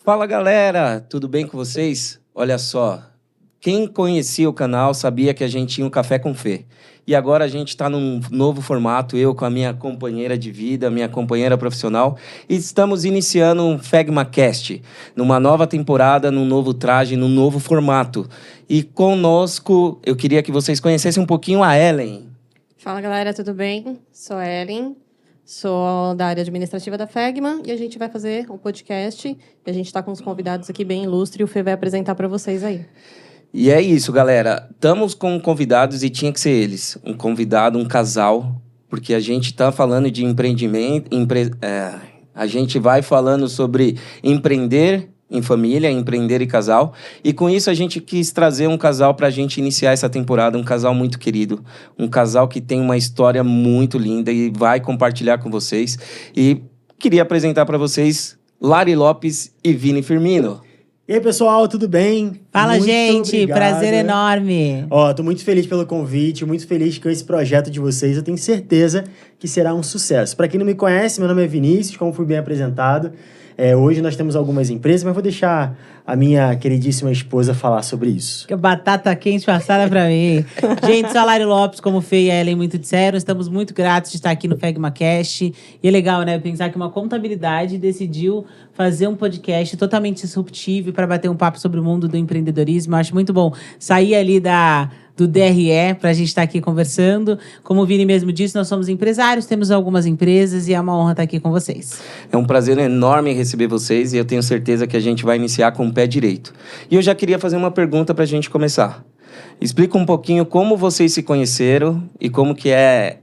Fala galera, tudo bem com vocês? Olha só, quem conhecia o canal sabia que a gente tinha um Café com Fê. E agora a gente está num novo formato, eu com a minha companheira de vida, minha companheira profissional, e estamos iniciando um FegmaCast, numa nova temporada, num novo traje, num novo formato. E conosco, eu queria que vocês conhecessem um pouquinho a Ellen. Fala galera, tudo bem? Sou a Ellen, sou da área administrativa da Fegma e a gente vai fazer um podcast. E a gente está com uns convidados aqui bem ilustres e o Fê vai apresentar para vocês aí. E é isso, galera. Estamos com convidados e tinha que ser eles. Um convidado, um casal, porque a gente está falando de empreendimento. A gente vai falando sobre empreender em família, empreender e casal. E com isso a gente quis trazer um casal para a gente iniciar essa temporada. Um casal muito querido. Um casal que tem uma história muito linda e vai compartilhar com vocês. E queria apresentar para vocês Lari Lopes e Vini Firmino. E aí, pessoal, tudo bem? Fala, Muito gente! obrigado. Prazer enorme! Tô muito feliz pelo convite, muito feliz com esse projeto de vocês. Eu tenho certeza que será um sucesso. Para quem não me conhece, meu nome é Vinícius, como fui bem apresentado. Hoje nós temos algumas empresas, mas vou deixar a minha queridíssima esposa falar sobre isso. Que batata quente passada pra mim. Gente, sou a Lari Lopes, como o Fê e a Ellen muito disseram. Estamos muito gratos de estar aqui no FegmaCast. E é legal, né? Pensar que uma contabilidade decidiu fazer um podcast totalmente disruptivo para bater um papo sobre o mundo do empreendedorismo. Eu acho muito bom sair ali do DRE para a gente estar aqui conversando. Como o Vini mesmo disse, nós somos empresários, temos algumas empresas e é uma honra estar aqui com vocês. É um prazer enorme receber vocês e eu tenho certeza que a gente vai iniciar com o pé direito. E eu já queria fazer uma pergunta para a gente começar. Explica um pouquinho como vocês se conheceram e como que é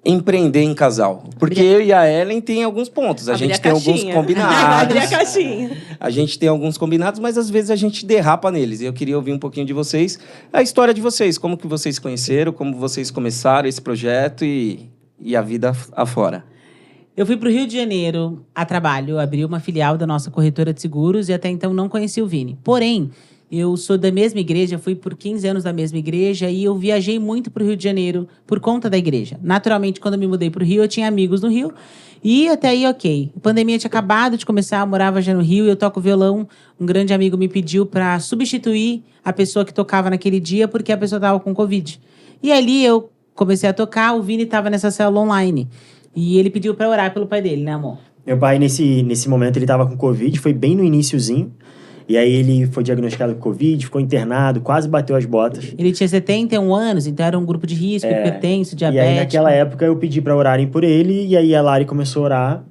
empreender em casal. Porque eu e a Ellen tem alguns pontos. A gente tem alguns combinados. Abrir a caixinha. A gente tem alguns combinados, mas às vezes a gente derrapa neles. E eu queria ouvir um pouquinho de vocês, a história de vocês. Como que vocês se conheceram, como vocês começaram esse projeto e a vida afora. Eu fui para o Rio de Janeiro a trabalho, abri uma filial da nossa corretora de seguros e até então não conheci o Vini. Porém, eu sou da mesma igreja, fui por 15 anos da mesma igreja e eu viajei muito para o Rio de Janeiro por conta da igreja. Naturalmente, quando eu me mudei para o Rio, eu tinha amigos no Rio e até aí, ok. A pandemia tinha acabado de começar, eu morava já no Rio e eu toco violão. Um grande amigo me pediu para substituir a pessoa que tocava naquele dia porque a pessoa estava com Covid. E ali eu comecei a tocar, o Vini estava nessa célula online. E ele pediu para orar pelo pai dele, né, amor? Meu pai, nesse momento, ele estava com Covid, foi bem no iniciozinho. E aí ele foi diagnosticado com Covid, ficou internado, quase bateu as botas. Ele tinha 71 anos, então era um grupo de risco, hipertenso, diabético. E aí naquela época eu pedi pra orarem por ele, e aí a Lari começou a orar.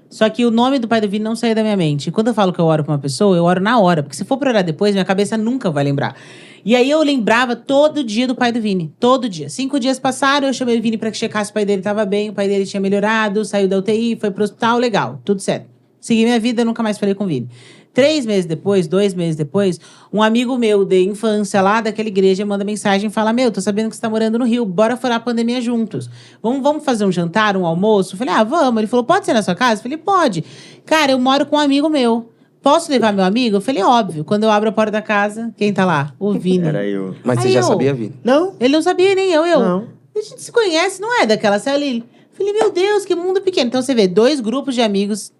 Só que o nome do pai do Vini não saía da minha mente. E quando eu falo que eu oro pra uma pessoa, eu oro na hora. Porque se for pra orar depois, minha cabeça nunca vai lembrar. E aí eu lembrava todo dia do pai do Vini. Todo dia. 5 dias passaram, eu chamei o Vini pra que checasse se o pai dele tava bem. O pai dele tinha melhorado, saiu da UTI, foi pro hospital, legal. Tudo certo. Segui minha vida, nunca mais falei com o Vini. 3 meses depois, 2 meses depois, um amigo meu de infância lá daquela igreja manda mensagem e fala: meu, tô sabendo que você tá morando no Rio, bora furar a pandemia juntos. Vamos fazer um jantar, um almoço? Eu falei, vamos. Ele falou, pode ser na sua casa? Eu falei, pode. Cara, eu moro com um amigo meu. Posso levar meu amigo? Eu falei, óbvio. Quando eu abro a porta da casa, quem tá lá? O Vini. Era eu. Mas você Aí já eu- sabia, Vini? Não? Ele não sabia, nem eu. Não. A gente se conhece, não é daquela célula. Eu falei, meu Deus, que mundo pequeno. Então você vê, 2 grupos de amigos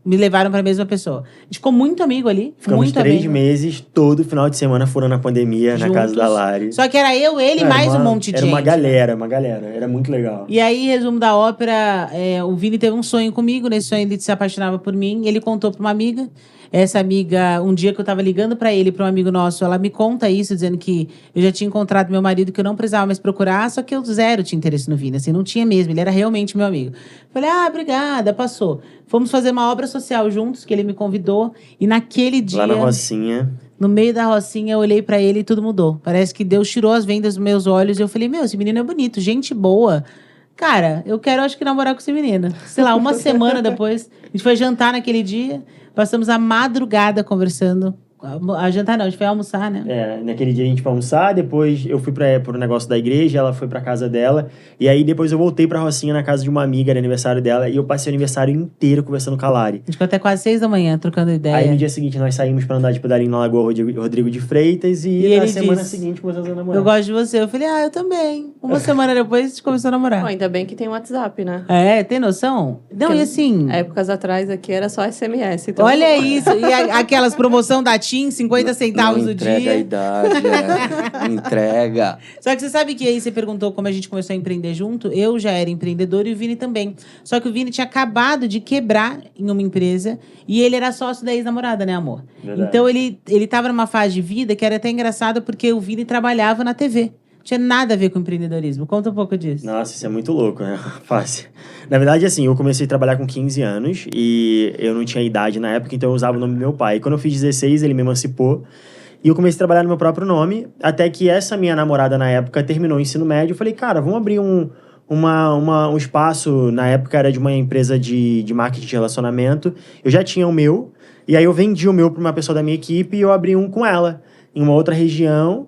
me levaram pra mesma pessoa. A gente ficou muito amigo ali. Ficamos muito 3 amigo. meses, todo final de semana foram na pandemia, na casa Juntos. da Lari. Só que era eu, ele e Era mais um monte de Era gente. uma galera. Era muito legal. E aí, resumo da ópera, o Vini teve um sonho comigo. Nesse sonho ele se apaixonava por mim. Ele contou pra uma amiga. Essa amiga, um dia que eu tava ligando pra ele, pra um amigo nosso, ela me conta isso, dizendo que eu já tinha encontrado meu marido, que eu não precisava mais procurar, só que eu zero tinha interesse no Vini, assim, não tinha mesmo, ele era realmente meu amigo. Falei, obrigada, passou. Fomos fazer uma obra social juntos, que ele me convidou, e naquele dia, Lá na Rocinha. no meio da Rocinha, eu olhei pra ele e tudo mudou. Parece que Deus tirou as vendas dos meus olhos e eu falei, meu, esse menino é bonito, gente boa. Cara, eu quero, acho que, namorar com esse menino. Sei lá, uma semana depois, a gente foi jantar naquele dia, passamos a madrugada conversando A jantar não, a gente foi almoçar, né? Naquele dia a gente foi almoçar, depois eu fui pro negócio da igreja, ela foi pra casa dela, e aí depois eu voltei pra Rocinha na casa de uma amiga, era aniversário dela, e eu passei o aniversário inteiro conversando com a Lari. A gente ficou até quase 6 da manhã, trocando ideia. Aí no dia seguinte nós saímos pra andar de pedalinho na Lagoa Rodrigo de Freitas, e na ele semana disse, seguinte começamos a namorar. eu gosto de você. Eu falei, eu também. Uma semana depois a gente começou a namorar. Bom, ainda bem que tem WhatsApp, né? Tem noção? Não, Porque e assim... Épocas atrás aqui era só SMS. Então... Olha isso. E aquelas promoção da TIM, 50 centavos Não do entrega dia. a idade, entrega. Só que você sabe que aí você perguntou como a gente começou a empreender junto. Eu já era empreendedor e o Vini também. Só que o Vini tinha acabado de quebrar em uma empresa e ele era sócio da ex-namorada, né, amor? Verdade. Então ele tava numa fase de vida que era até engraçado porque o Vini trabalhava na TV. Não tinha nada a ver com empreendedorismo. Conta um pouco disso. Nossa, isso é muito louco, né? Fácil. Na verdade, assim, eu comecei a trabalhar com 15 anos e eu não tinha idade na época, então eu usava o nome do meu pai. E quando eu fiz 16, ele me emancipou e eu comecei a trabalhar no meu próprio nome, até que essa minha namorada na época terminou o ensino médio. Eu falei, cara, vamos abrir um espaço, na época era de uma empresa de marketing de relacionamento. Eu já tinha o meu, e aí eu vendi o meu para uma pessoa da minha equipe e eu abri um com ela, em uma outra região.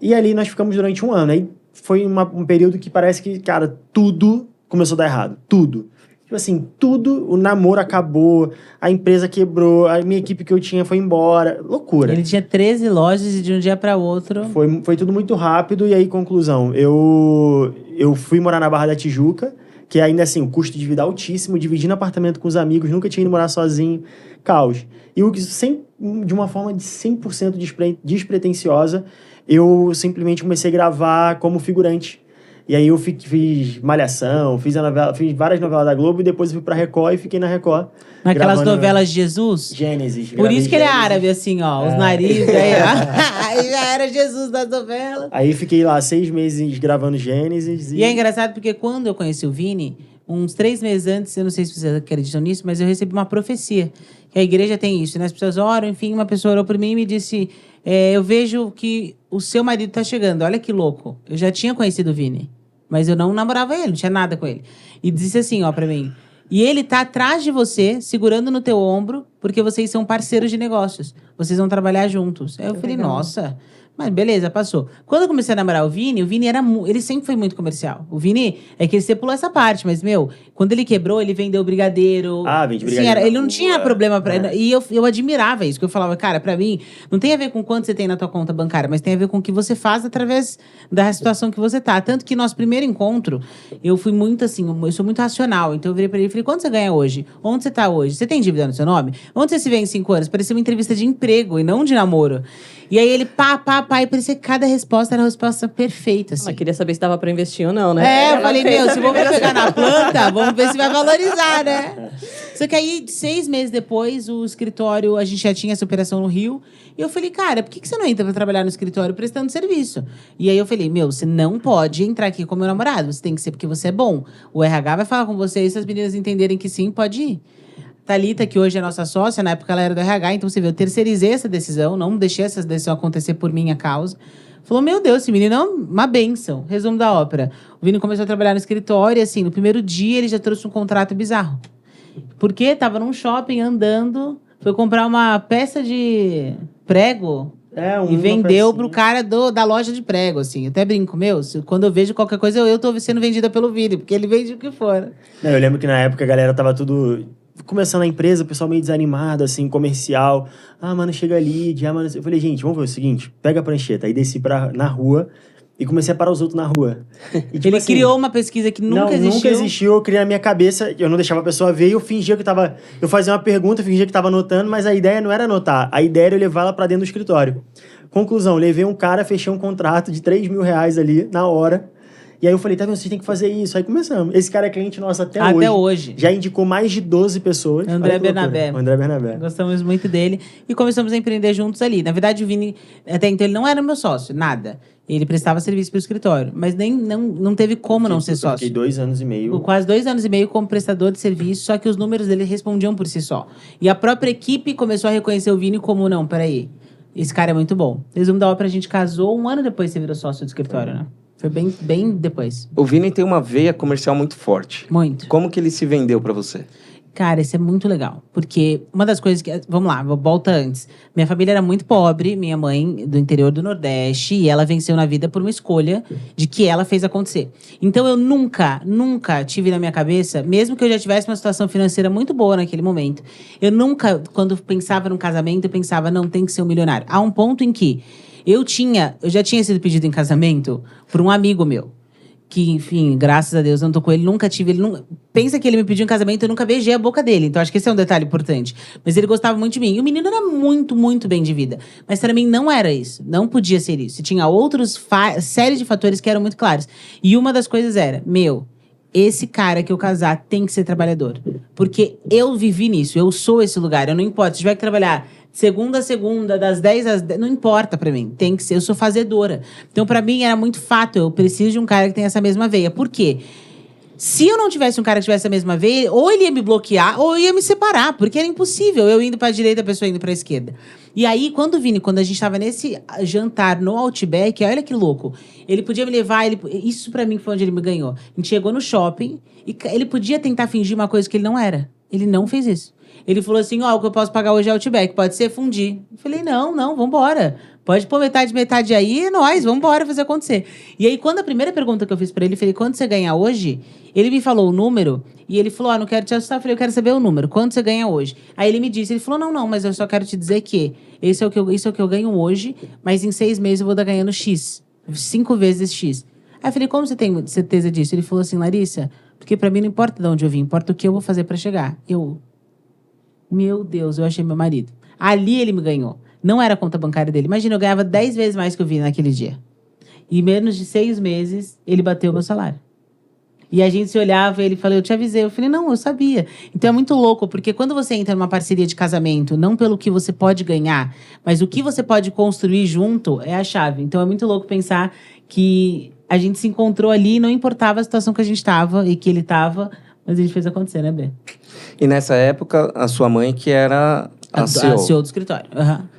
E ali nós ficamos durante um ano. Aí foi um período que parece que, cara, tudo começou a dar errado. Tudo. Tipo assim, tudo, o namoro acabou, a empresa quebrou, a minha equipe que eu tinha foi embora. Loucura. Ele tinha 13 lojas e de um dia para outro... Foi tudo muito rápido. E aí, conclusão, eu fui morar na Barra da Tijuca, que ainda assim, o custo de vida altíssimo, dividindo apartamento com os amigos, nunca tinha ido morar sozinho, caos. E de uma forma de 100% despretensiosa, eu simplesmente comecei a gravar como figurante. E aí eu fiz Malhação, fiz várias novelas da Globo e depois eu fui pra Record e fiquei na Record. Naquelas novelas de Jesus? Gênesis. Por isso que ele é Gênesis. árabe, assim, ó. Os narizes. Aí já era Jesus das novelas. Aí fiquei lá 6 meses gravando Gênesis. E é engraçado porque quando eu conheci o Vini, uns 3 meses antes, eu não sei se vocês acreditam nisso, mas eu recebi uma profecia. Que a igreja tem isso, né? As pessoas oram, enfim, uma pessoa orou por mim e me disse: eu vejo que o seu marido tá chegando. Olha que louco. Eu já tinha conhecido o Vini, mas eu não namorava ele, não tinha nada com ele. E disse assim, ó, pra mim: e ele tá atrás de você, segurando no teu ombro, porque vocês são parceiros de negócios. Vocês vão trabalhar juntos. Aí eu falei, legal. nossa... Mas beleza, passou. Quando eu comecei a namorar o Vini ele sempre foi muito comercial. O Vini, é que você pulou essa parte, mas, quando ele quebrou, ele vendeu brigadeiro. Vende Assim, brigadeiro. ele não tinha problema pra... E eu admirava isso, que eu falava, cara, pra mim, não tem a ver com quanto você tem na tua conta bancária, mas tem a ver com o que você faz através da situação que você tá. Tanto que nosso primeiro encontro, eu fui muito assim, eu sou muito racional. Então eu virei pra ele e falei, quanto você ganha hoje? Onde você tá hoje? Você tem dívida no seu nome? Onde você se vê em 5 anos? Parecia uma entrevista de emprego e não de namoro. E aí ele, e parecia que cada resposta era a resposta perfeita, assim. Ela queria saber se dava pra investir ou não, né? Eu falei, se vamos pegar na planta, vamos ver se vai valorizar, né? Só que aí, 6 meses depois, o escritório, a gente já tinha essa operação no Rio. E eu falei, cara, por que você não entra pra trabalhar no escritório prestando serviço? E aí eu falei, você não pode entrar aqui como meu namorado. Você tem que ser porque você é bom. O RH vai falar com você e se as meninas entenderem que sim, pode ir. Thalita, que hoje é nossa sócia, na época ela era do RH, então você vê, eu terceirizei essa decisão, não deixei essa decisão acontecer por minha causa. Falou, meu Deus, esse menino é uma bênção. Resumo da ópera. O Vini começou a trabalhar no escritório e, assim, no primeiro dia ele já trouxe um contrato bizarro. Porque tava num shopping andando, foi comprar uma peça de prego e vendeu pro cara da loja de prego, assim. Eu até brinco, quando eu vejo qualquer coisa, eu tô sendo vendida pelo Vini, porque ele vende o que for. Eu lembro que na época a galera tava tudo... Começando a empresa, o pessoal meio desanimado, assim, comercial. Mano, chega ali, mano... Eu falei, gente, vamos ver o seguinte, pega a prancheta. Aí desci na rua e comecei a parar os outros na rua. E, tipo, ele assim, criou uma pesquisa que nunca existiu. Nunca existiu, eu criei na minha cabeça, eu não deixava a pessoa ver, eu fingia que tava... Eu fazia uma pergunta, fingia que tava anotando, mas a ideia não era anotar, a ideia era eu levar ela pra dentro do escritório. Conclusão, levei um cara, fechei um contrato de R$3 mil ali, na hora. E aí eu falei, tá vendo, vocês têm que fazer isso. Aí começamos. Esse cara é cliente nosso até hoje. Até hoje. Já indicou mais de 12 pessoas. André Bernabé. André Bernabé. Gostamos muito dele. E começamos a empreender juntos ali. Na verdade, o Vini, até então, ele não era meu sócio, nada. Ele prestava serviço pro escritório. Mas não teve como não ser sócio. Fiquei 2 anos e meio. Quase 2 anos e meio como prestador de serviço, só que os números dele respondiam por si só. E a própria equipe começou a reconhecer o Vini como, não, peraí, esse cara é muito bom. Resumo da ópera, a gente casou, 1 ano depois você virou sócio do escritório, né? Foi bem depois. O Vini tem uma veia comercial muito forte. Muito. Como que ele se vendeu pra você? Cara, isso é muito legal. Porque uma das coisas que... Vamos lá, volta antes. Minha família era muito pobre, minha mãe do interior do Nordeste, e ela venceu na vida por uma escolha de que ela fez acontecer. Então eu nunca tive na minha cabeça, mesmo que eu já tivesse uma situação financeira muito boa naquele momento, eu nunca, quando pensava num casamento, eu pensava, não, tem que ser um milionário. Há um ponto em que eu já tinha sido pedido em casamento por um amigo meu. Que, enfim, graças a Deus, eu não tô com ele, nunca tive. Pensa que ele me pediu em casamento, eu nunca beijei a boca dele. Então, acho que esse é um detalhe importante. Mas ele gostava muito de mim. E o menino era muito, muito bem de vida. Mas para mim não era isso. Não podia ser isso. E tinha outros série de fatores que eram muito claros. E uma das coisas era, esse cara que eu casar tem que ser trabalhador. Porque eu vivi nisso, eu sou esse lugar. Eu não importa, se tiver que trabalhar segunda a segunda, das 10 às 10, não importa pra mim, tem que ser, eu sou fazedora. Então, pra mim, era muito fato, eu preciso de um cara que tenha essa mesma veia. Por quê? Se eu não tivesse um cara que tivesse a mesma veia, ou ele ia me bloquear, ou eu ia me separar, porque era impossível eu indo pra direita, a pessoa indo pra esquerda. E aí, quando a gente tava nesse jantar no Outback, olha que louco, ele podia me levar, isso pra mim foi onde ele me ganhou. A gente chegou no shopping, e ele podia tentar fingir uma coisa que ele não era. Ele não fez isso. Ele falou assim, o que eu posso pagar hoje é Outback, pode ser fundir. Eu falei, não, vambora. Pode pôr metade aí, é nóis, vambora fazer acontecer. E aí, quando a primeira pergunta que eu fiz pra ele, eu falei, quanto você ganha hoje? Ele me falou o número, e ele falou, não quero te assustar. Eu falei, eu quero saber o número, quanto você ganha hoje? Aí ele me disse, ele falou, não, mas eu só quero te dizer que isso é o que eu ganho hoje, mas em 6 meses eu vou estar ganhando X, 5 vezes X. Aí eu falei, como você tem certeza disso? Ele falou assim, Larissa, porque pra mim não importa de onde eu vim, importa o que eu vou fazer pra chegar. Meu Deus, eu achei meu marido. Ali ele me ganhou. Não era a conta bancária dele. Imagina, eu ganhava 10 vezes mais que eu vi naquele dia. E em menos de 6 meses, ele bateu o meu salário. E a gente se olhava e ele falou, eu te avisei. Eu falei, não, eu sabia. Então é muito louco, porque quando você entra numa parceria de casamento, não pelo que você pode ganhar, mas o que você pode construir junto é a chave. Então é muito louco pensar que a gente se encontrou ali e não importava a situação que a gente estava e que ele estava, mas a gente fez acontecer, né, Bê? E nessa época, a sua mãe que era a CEO. A CEO do escritório.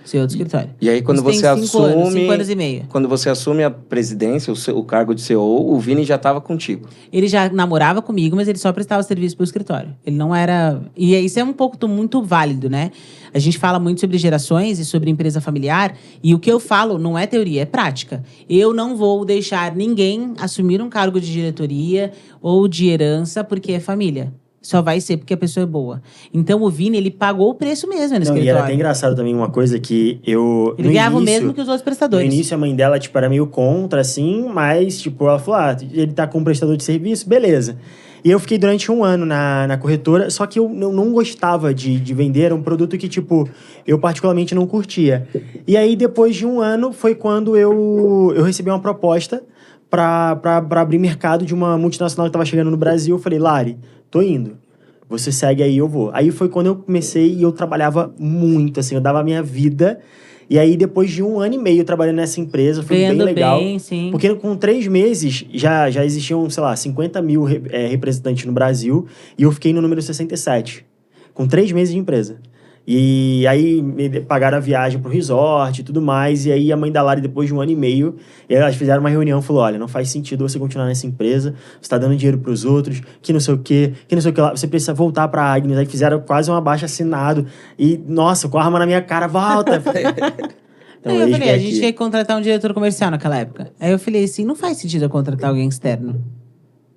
CEO do escritório. E aí, quando você assume... 5 anos e meio. Quando você assume a presidência, o cargo de CEO, o Vini já estava contigo. Ele já namorava comigo, mas ele só prestava serviço pro escritório. Ele não era... E isso é um pouco muito válido, né? A gente fala muito sobre gerações e sobre empresa familiar, e o que eu falo não é teoria, é prática. Eu não vou deixar ninguém assumir um cargo de diretoria ou de herança porque é família. Só vai ser porque a pessoa é boa. Então, o Vini, ele pagou o preço mesmo no escritório. E era até engraçado também uma coisa que Ele ganhava o mesmo que os outros prestadores. No início, a mãe dela, era meio contra, assim, mas, ela falou, ele tá com um prestador de serviço, beleza. E eu fiquei durante 1 ano na corretora, só que eu não gostava de vender, era um produto que, eu particularmente não curtia. E aí, depois de 1 ano, foi quando eu recebi uma proposta para abrir mercado de uma multinacional que estava chegando no Brasil. Eu falei, Lari, tô indo. Você segue aí, eu vou. Aí foi quando eu comecei e eu trabalhava muito, assim, eu dava a minha vida. E aí, depois de 1 ano e meio trabalhando nessa empresa, foi bem legal. Sim. Porque com 3 meses, já existiam, 50 mil representantes no Brasil. E eu fiquei no número 67. Com 3 meses de empresa. E aí, me pagaram a viagem pro resort e tudo mais. E aí, a mãe da Lari, depois de 1 ano e meio, elas fizeram uma reunião e falou, olha, não faz sentido você continuar nessa empresa. Você tá dando dinheiro pros outros, que não sei o quê, que não sei o que lá. Você precisa voltar pra Agnes. Aí fizeram quase um abaixo-assinado. E, nossa, com a arma na minha cara, volta! Então, eu falei, a gente tinha que contratar um diretor comercial naquela época. Aí eu falei assim, não faz sentido eu contratar alguém externo.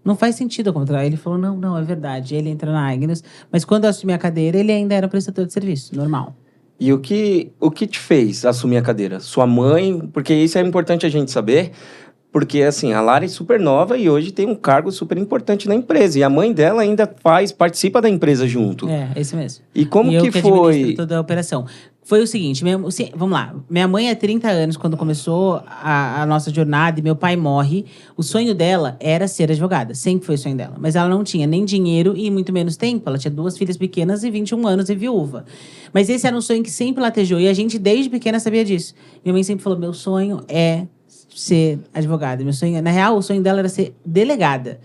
Não faz sentido eu contratar. Ele falou, não, é verdade. Ele entra na Agnes, mas quando eu assumi a cadeira, ele ainda era prestador de serviço, normal. E o que te fez assumir a cadeira? Sua mãe? Porque isso é importante a gente saber, porque, assim, a Lari é super nova e hoje tem um cargo super importante na empresa. E a mãe dela ainda participa da empresa junto. É isso mesmo. E como e que eu foi? Toda a operação. Foi o seguinte, vamos lá. Minha mãe é 30 anos, quando começou a nossa jornada, e meu pai morre. O sonho dela era ser advogada, sempre foi o sonho dela. Mas ela não tinha nem dinheiro e muito menos tempo. Ela tinha 2 filhas pequenas e 21 anos e viúva. Mas esse era um sonho que sempre latejou, e a gente desde pequena sabia disso. Minha mãe sempre falou, meu sonho é ser advogada. Meu sonho, na real, o sonho dela era ser delegada.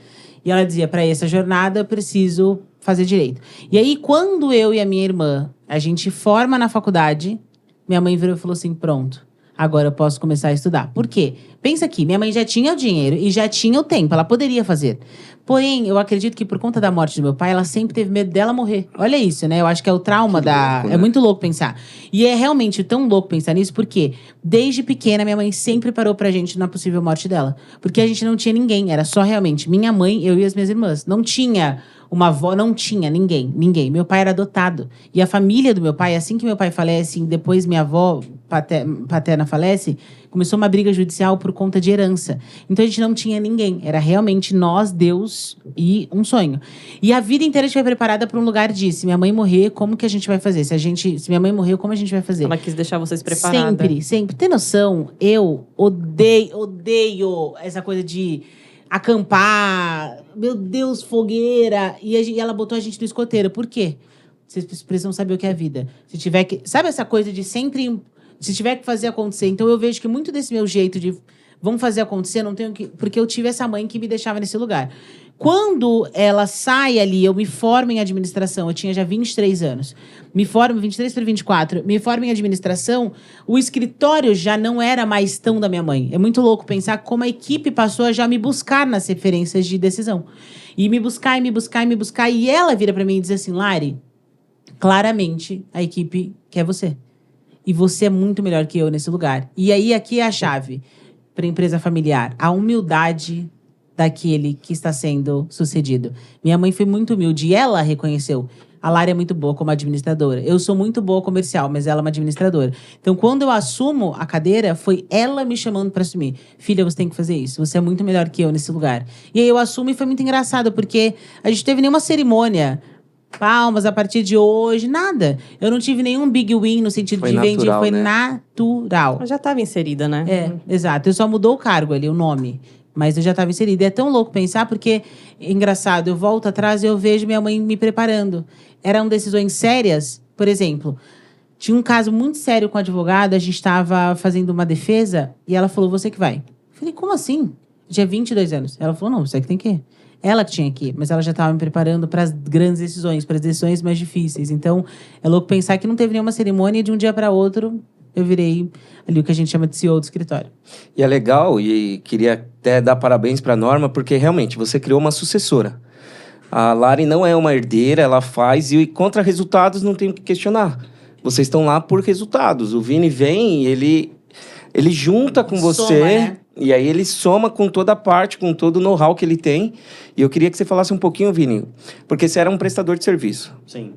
E ela dizia, para essa jornada eu preciso fazer direito. E aí, quando eu e a minha irmã, a gente forma na faculdade, minha mãe virou e falou assim, pronto. Agora eu posso começar a estudar. Por quê? Pensa aqui, minha mãe já tinha o dinheiro e já tinha o tempo, ela poderia fazer. Porém, eu acredito que por conta da morte do meu pai, ela sempre teve medo dela morrer. Olha isso, né? Eu acho que é o trauma da... louco, né? É muito louco pensar. E é realmente tão louco pensar nisso, porque desde pequena, minha mãe sempre parou pra gente na possível morte dela. Porque a gente não tinha ninguém, era só realmente minha mãe, eu e as minhas irmãs. Não tinha uma avó, não tinha ninguém. Meu pai era adotado. E a família do meu pai, assim que meu pai falece, depois minha avó paterna falece, começou uma briga judicial por conta de herança. Então a gente não tinha ninguém. Era realmente nós, Deus e um sonho. E a vida inteira a gente foi preparada para um lugar de: se minha mãe morrer, como que a gente vai fazer? Se minha mãe morrer, como a gente vai fazer? Ela quis deixar vocês preparadas. Sempre. Tem noção? Eu odeio essa coisa de acampar. Meu Deus, fogueira. E ela botou a gente no escoteiro. Por quê? Vocês precisam saber o que é a vida. Se tiver que... Sabe essa coisa de sempre... Se tiver que fazer acontecer. Então, eu vejo que muito desse meu jeito de... Vamos fazer acontecer, não tenho que... Porque eu tive essa mãe que me deixava nesse lugar. Quando ela sai ali, eu me formo em administração. Eu tinha já 23 anos. Me formo, 23 para 24. Me formo em administração. O escritório já não era mais tão da minha mãe. É muito louco pensar como a equipe passou a já me buscar nas referências de decisão. E me buscar. E ela vira para mim e diz assim: Lari, claramente a equipe quer você. E você é muito melhor que eu nesse lugar. E aí, aqui é a chave para a empresa familiar. A humildade daquele que está sendo sucedido. Minha mãe foi muito humilde e ela reconheceu. A Lari é muito boa como administradora. Eu sou muito boa comercial, mas ela é uma administradora. Então, quando eu assumo a cadeira, foi ela me chamando para assumir. Filha, você tem que fazer isso. Você é muito melhor que eu nesse lugar. E aí eu assumo e foi muito engraçado, porque a gente teve nenhuma cerimônia. Palmas a partir de hoje, nada. Eu não tive nenhum big win no sentido Foi de vender, natural, foi né? natural. Ela já estava inserida, né? É, exato. Eu só mudou o cargo ali, o nome. Mas eu já estava inserida. E é tão louco pensar, porque, engraçado, eu volto atrás e eu vejo minha mãe me preparando. Eram decisões sérias. Por exemplo, tinha um caso muito sério com a advogada, a gente estava fazendo uma defesa e ela falou: você que vai. Eu falei: como assim? Eu tinha 22 anos. Ela falou: não, você que tem que ir. Ela que tinha que ir, mas ela já estava me preparando para as grandes decisões, para as decisões mais difíceis. Então, é louco pensar que não teve nenhuma cerimônia e de um dia para outro eu virei ali o que a gente chama de CEO do escritório. E é legal, e queria até dar parabéns para a Norma, porque realmente você criou uma sucessora. A Lari não é uma herdeira, ela faz, e contra resultados não tem o que questionar. Vocês estão lá por resultados. O Vini vem e ele junta com você, Soma, né? E aí ele soma com toda a parte, com todo o know-how que ele tem. E eu queria que você falasse um pouquinho, Vini, porque você era um prestador de serviço. Sim.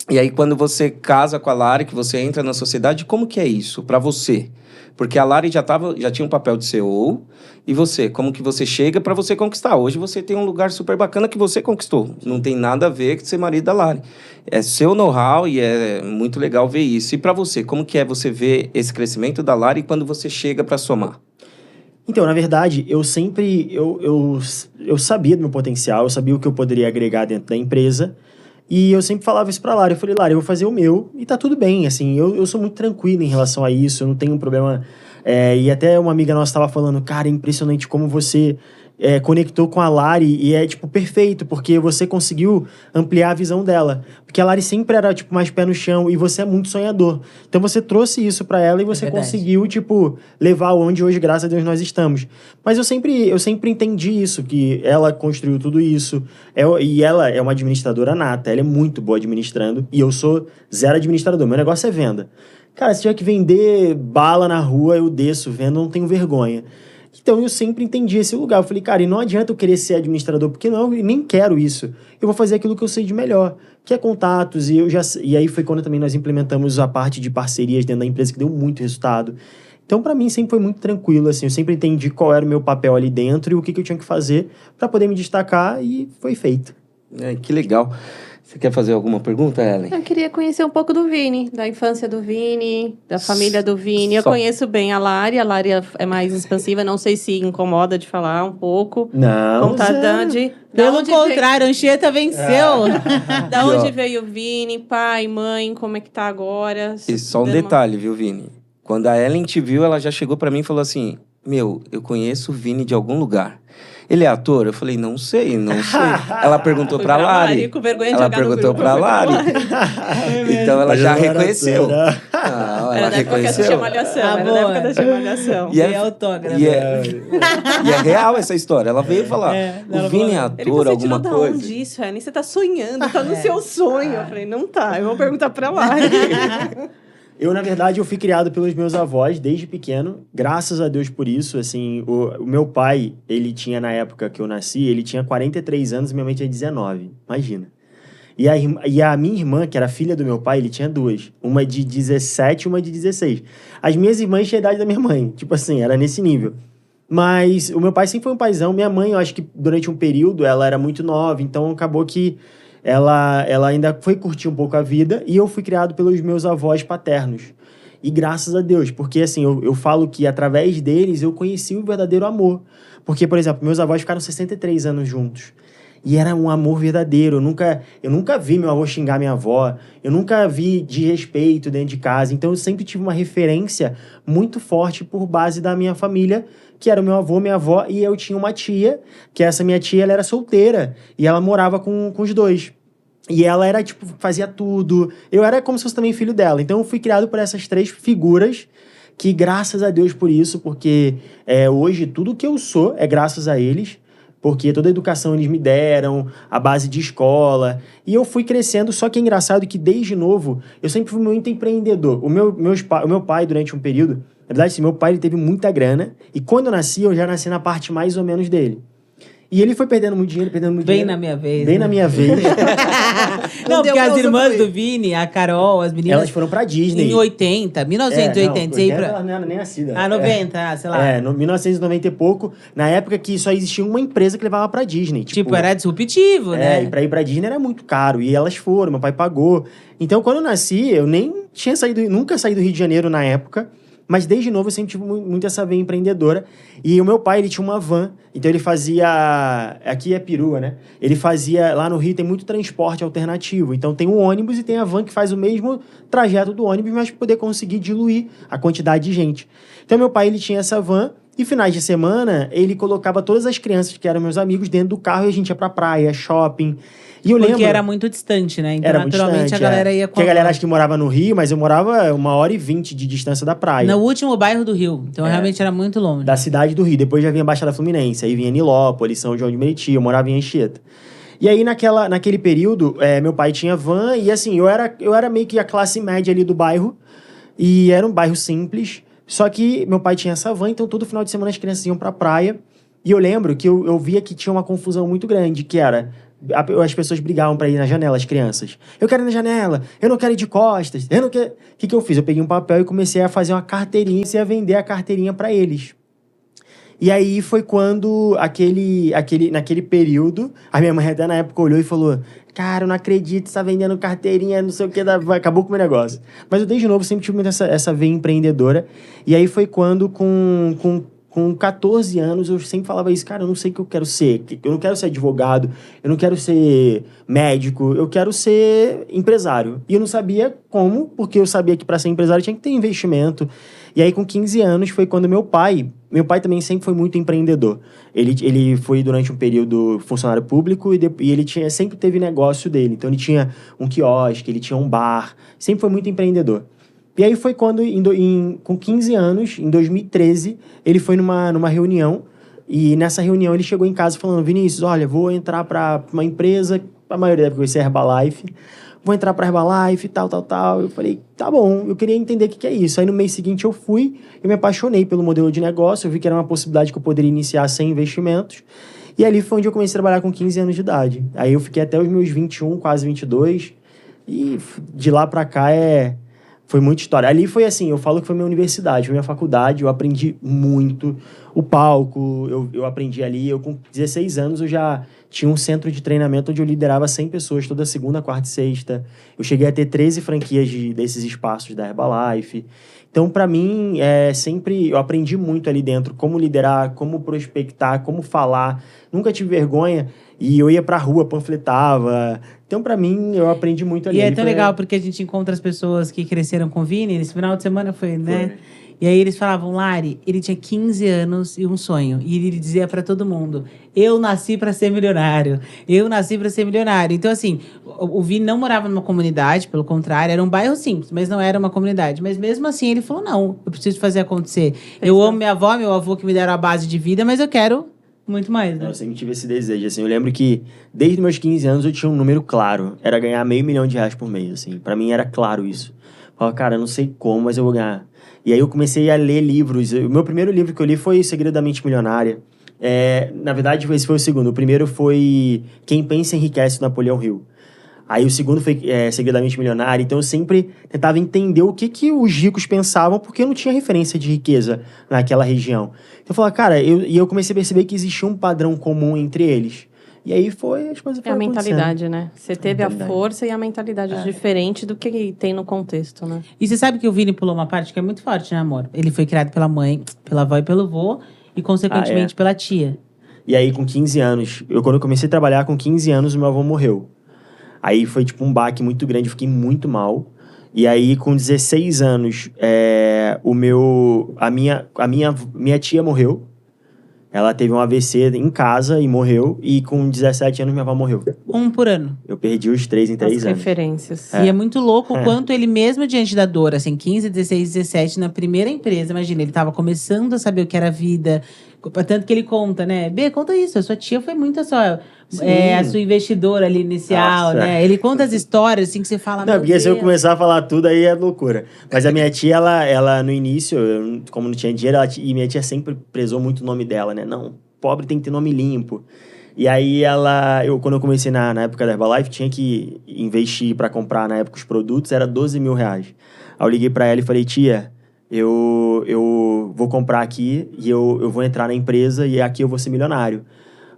E aí, quando você casa com a Lari, que você entra na sociedade, como que é isso para você? Porque a Lari já tinha um papel de CEO, e você, como que você chega para você conquistar? Hoje você tem um lugar super bacana que você conquistou. Não tem nada a ver com ser marido da Lari. É seu know-how e é muito legal ver isso. E para você, como que é você ver esse crescimento da Lari quando você chega para somar? Então, na verdade, eu sempre... Eu sabia do meu potencial, eu sabia o que eu poderia agregar dentro da empresa. E eu sempre falava isso pra Lari. Eu falei: Lari, eu vou fazer o meu e tá tudo bem, assim. Eu sou muito tranquilo em relação a isso, eu não tenho um problema... e até uma amiga nossa estava falando: cara, é impressionante como você conectou com a Lari e é, tipo, perfeito, porque você conseguiu ampliar a visão dela. Porque a Lari sempre era, tipo, mais pé no chão e você é muito sonhador. Então, você trouxe isso pra ela e você verdade. conseguiu, tipo, levar onde hoje, graças a Deus, nós estamos. Mas eu sempre entendi isso, que ela construiu tudo isso. E ela é uma administradora nata, ela é muito boa administrando. E eu sou zero administrador, meu negócio é venda. Cara, se tiver que vender bala na rua, eu desço vendo, não tenho vergonha. Então, eu sempre entendi esse lugar. Eu falei: cara, e não adianta eu querer ser administrador, porque não, eu nem quero isso. Eu vou fazer aquilo que eu sei de melhor, que é contatos. E aí foi quando também nós implementamos a parte de parcerias dentro da empresa, que deu muito resultado. Então, para mim, sempre foi muito tranquilo, assim. Eu sempre entendi qual era o meu papel ali dentro e o que eu tinha que fazer para poder me destacar, e foi feito. Que legal. Você quer fazer alguma pergunta, Ellen? Eu queria conhecer um pouco do Vini, da infância do Vini, da família do Vini. Eu conheço bem a Lari é mais expansiva, não sei se incomoda de falar um pouco. Não, Contar zero. Pelo contrário, a Anchieta venceu. Da onde veio o Vini, pai, mãe, como é que tá agora? E só um Dando uma- detalhe, viu, Vini? Quando a Ellen te viu, ela já chegou pra mim e falou assim: meu, eu conheço o Vini de algum lugar. Ele é ator? Eu falei: não sei. Ela perguntou Fui pra Lari. com vergonha de ela jogar no perguntou grupo, pra fui pra Lari. Então ela já reconheceu. Agora, Ah, ela Era da época que assistia reconheceu. Malhação. Ah, Era da boa. época que assistia Malhação. E é- Dei autógrafo. E é real essa história. Ela veio falar, ela o Vini é falou. Ele ator, você alguma tirou da coisa? onde isso, Ellen? Você tá sonhando, tá no seu sonho. Eu falei, não tá, eu vou perguntar pra lá. Eu, na verdade, eu fui criado pelos meus avós desde pequeno. Graças a Deus por isso. Assim, o meu pai, ele tinha, na época que eu nasci, ele tinha 43 anos e minha mãe tinha 19. Imagina. E a minha irmã, que era filha do meu pai, ele tinha duas. Uma de 17 e uma de 16. As minhas irmãs tinham a idade da minha mãe. Tipo assim, era nesse nível. Mas o meu pai sempre foi um paizão. Minha mãe, eu acho que durante um período, ela era muito nova. Então, acabou que ela ainda foi curtir um pouco a vida. E eu fui criado pelos meus avós paternos. E graças a Deus. Porque, assim, eu falo que através deles eu conheci o verdadeiro amor. Porque, por exemplo, meus avós ficaram 63 anos juntos. E era um amor verdadeiro. Eu nunca vi meu avô xingar minha avó. Eu nunca vi desrespeito dentro de casa. Então, eu sempre tive uma referência muito forte por base da minha família, que era o meu avô, minha avó. E eu tinha uma tia, que essa minha tia, ela era solteira. E ela morava com os dois. E ela era, tipo, fazia tudo. Eu era como se fosse também filho dela. Então, eu fui criado por essas três figuras que, graças a Deus por isso, porque hoje tudo que eu sou é graças a eles. Porque toda a educação eles me deram, a base de escola. E eu fui crescendo, só que é engraçado que desde novo, eu sempre fui muito empreendedor. O meu pai, durante um período, na verdade, assim, meu pai ele teve muita grana. E quando eu nasci, eu já nasci na parte mais ou menos dele. E ele foi perdendo muito dinheiro. Bem na minha vez. Bem né? na minha vez. Não, deu porque as pra irmãs usufruir. do Vini, a Carol, as meninas. Elas foram pra Disney. Em 80, 1980. Não, sei 80 pra... ela não era nem nascida. Ah, 90, sei lá. No 1990 e pouco, na época que só existia uma empresa que levava pra Disney. Tipo, era disruptivo, né? E pra ir pra Disney era muito caro. E elas foram, meu pai pagou. Então, quando eu nasci, eu nem tinha nunca saí do Rio de Janeiro na época. Mas desde novo eu sempre tive muito essa veia empreendedora. E o meu pai, ele tinha uma van. Então ele fazia... Aqui é perua, né? Ele fazia... Lá no Rio tem muito transporte alternativo. Então tem o ônibus e tem a van que faz o mesmo trajeto do ônibus, mas para poder conseguir diluir a quantidade de gente. Então meu pai, ele tinha essa van. E finais de semana, ele colocava todas as crianças que eram meus amigos dentro do carro. E a gente ia pra praia, shopping. E eu Porque lembro... era muito distante, né? Então, Era muito naturalmente, distante, a galera ia com Porque a galera acho que morava no Rio, mas eu morava 1h20 de distância da praia. No último bairro do Rio. Então, realmente era muito longe. Da cidade do Rio. Depois já vinha Baixada Fluminense, aí vinha Nilópolis, São João de Meriti, eu morava em Anchieta. E aí, naquele período, meu pai tinha van, e assim, eu era meio que a classe média ali do bairro, e era um bairro simples, só que meu pai tinha essa van, então todo final de semana as crianças iam pra praia, e eu lembro que eu via que tinha uma confusão muito grande, que era... As pessoas brigavam pra ir na janela, as crianças. Eu quero ir na janela, eu não quero ir de costas, eu não quero... O que eu fiz? Eu peguei um papel e comecei a fazer uma carteirinha, comecei a vender a carteirinha pra eles. E aí foi quando, naquele período, a minha mãe até na época olhou e falou: cara, eu não acredito, você tá vendendo carteirinha, não sei o que, acabou com o meu negócio. Mas eu desde novo sempre tive muito essa veia empreendedora. E aí foi quando, com 14 anos, eu sempre falava isso, cara, eu não sei o que eu quero ser. Eu não quero ser advogado, eu não quero ser médico, eu quero ser empresário. E eu não sabia como, porque eu sabia que para ser empresário tinha que ter investimento. E aí, com 15 anos, foi quando meu pai também sempre foi muito empreendedor. Ele foi, durante um período, funcionário público e ele sempre teve negócio dele. Então, ele tinha um quiosque, ele tinha um bar, sempre foi muito empreendedor. E aí foi quando, com 15 anos, em 2013, ele foi numa reunião. E nessa reunião ele chegou em casa falando: Vinícius, olha, vou entrar para uma empresa, a maioria deve conhecer a Herbalife. Vou entrar para Herbalife, tal. Eu falei, tá bom, eu queria entender o que é isso. Aí no mês seguinte eu me apaixonei pelo modelo de negócio, eu vi que era uma possibilidade que eu poderia iniciar sem investimentos. E ali foi onde eu comecei a trabalhar com 15 anos de idade. Aí eu fiquei até os meus 21, quase 22. E de lá para cá foi muita história. Ali foi assim, eu falo que foi minha universidade, foi minha faculdade, eu aprendi muito. O palco, eu aprendi ali. Eu com 16 anos, eu já tinha um centro de treinamento onde eu liderava 100 pessoas toda segunda, quarta e sexta. Eu cheguei a ter 13 franquias desses espaços da Herbalife. Então, para mim, sempre eu aprendi muito ali dentro, como liderar, como prospectar, como falar. Nunca tive vergonha e eu ia pra rua, panfletava. Então, pra mim, eu aprendi muito ali. E é tão legal porque a gente encontra as pessoas que cresceram com o Vini. Nesse final de semana foi, né? E aí eles falavam, Lari, ele tinha 15 anos e um sonho. E ele dizia pra todo mundo, eu nasci pra ser milionário. Eu nasci pra ser milionário. Então, assim, o Vini não morava numa comunidade, pelo contrário, era um bairro simples, mas não era uma comunidade. Mas mesmo assim, ele falou, não, eu preciso fazer acontecer. Eu amo minha avó, meu avô que me deram a base de vida, mas eu quero muito mais, né? Eu sempre tive esse desejo, assim. Eu lembro que desde meus 15 anos eu tinha um número claro. Era ganhar R$500 mil por mês, assim. Pra mim era claro isso. Eu falava, cara, eu não sei como, mas eu vou ganhar. E aí eu comecei a ler livros. O meu primeiro livro que eu li foi Segredo da Mente Milionária. Na verdade, esse foi o segundo. O primeiro foi Quem Pensa Enriquece, do Napoleão Hill. Aí o segundo foi Segredo da Mente Milionária. Então eu sempre tentava entender o que os ricos pensavam, porque eu não tinha referência de riqueza naquela região. Então eu falava, cara, eu comecei a perceber que existia um padrão comum entre eles. E aí as coisas É a foram mentalidade, né? Você teve a mentalidade. força e a mentalidade diferente do que tem no contexto, né? E você sabe que o Vini pulou uma parte que é muito forte, né, amor? Ele foi criado pela mãe, pela avó e pelo avô, e consequentemente pela tia. E aí com 15 anos, quando eu comecei a trabalhar com 15 anos, o meu avô morreu. Aí foi tipo um baque muito grande, eu fiquei muito mal. E aí com 16 anos, a minha tia morreu. Ela teve um AVC em casa e morreu. E com 17 anos, minha avó morreu. Um por ano. Eu perdi os 3 em 3 As anos. referências. E é muito louco o quanto ele mesmo diante da dor, assim, 15, 16, 17, na primeira empresa, imagina, ele tava começando a saber o que era a vida, tanto que ele conta, né? B, conta isso, a sua tia foi muito a sua investidora ali inicial, Nossa. né? Ele conta as histórias, assim, que você fala, Não, meu porque se eu Deus. começar a falar tudo, aí é loucura. Mas a minha tia, ela no início, como não tinha dinheiro, e minha tia sempre prezou muito o nome dela, né? Não, pobre tem que ter nome limpo. E aí quando eu comecei na época da Herbalife, tinha que investir para comprar na época os produtos, era R$12 mil. Aí eu liguei para ela e falei, tia, eu vou comprar aqui e eu vou entrar na empresa e aqui eu vou ser milionário.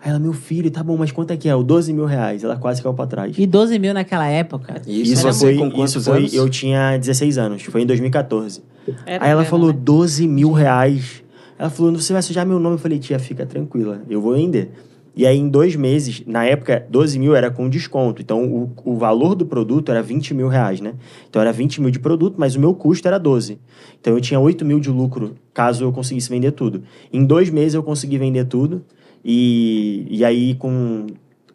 Aí ela, meu filho, tá bom, mas quanto é que é? O R$12 mil. Ela quase caiu pra trás. E 12 mil naquela época. Isso você com quantos anos? Eu tinha 16 anos, foi em 2014. Era Aí ela grana, falou, né? R$12 mil. Ela falou, você vai sujar meu nome? Eu falei, tia, fica tranquila, eu vou vender. E aí, em 2 meses, na época, 12 mil era com desconto. Então, o valor do produto era R$20 mil, né? Então, era 20 mil de produto, mas o meu custo era 12. Então, eu tinha 8 mil de lucro, caso eu conseguisse vender tudo. Em 2 meses, eu consegui vender tudo. E aí, com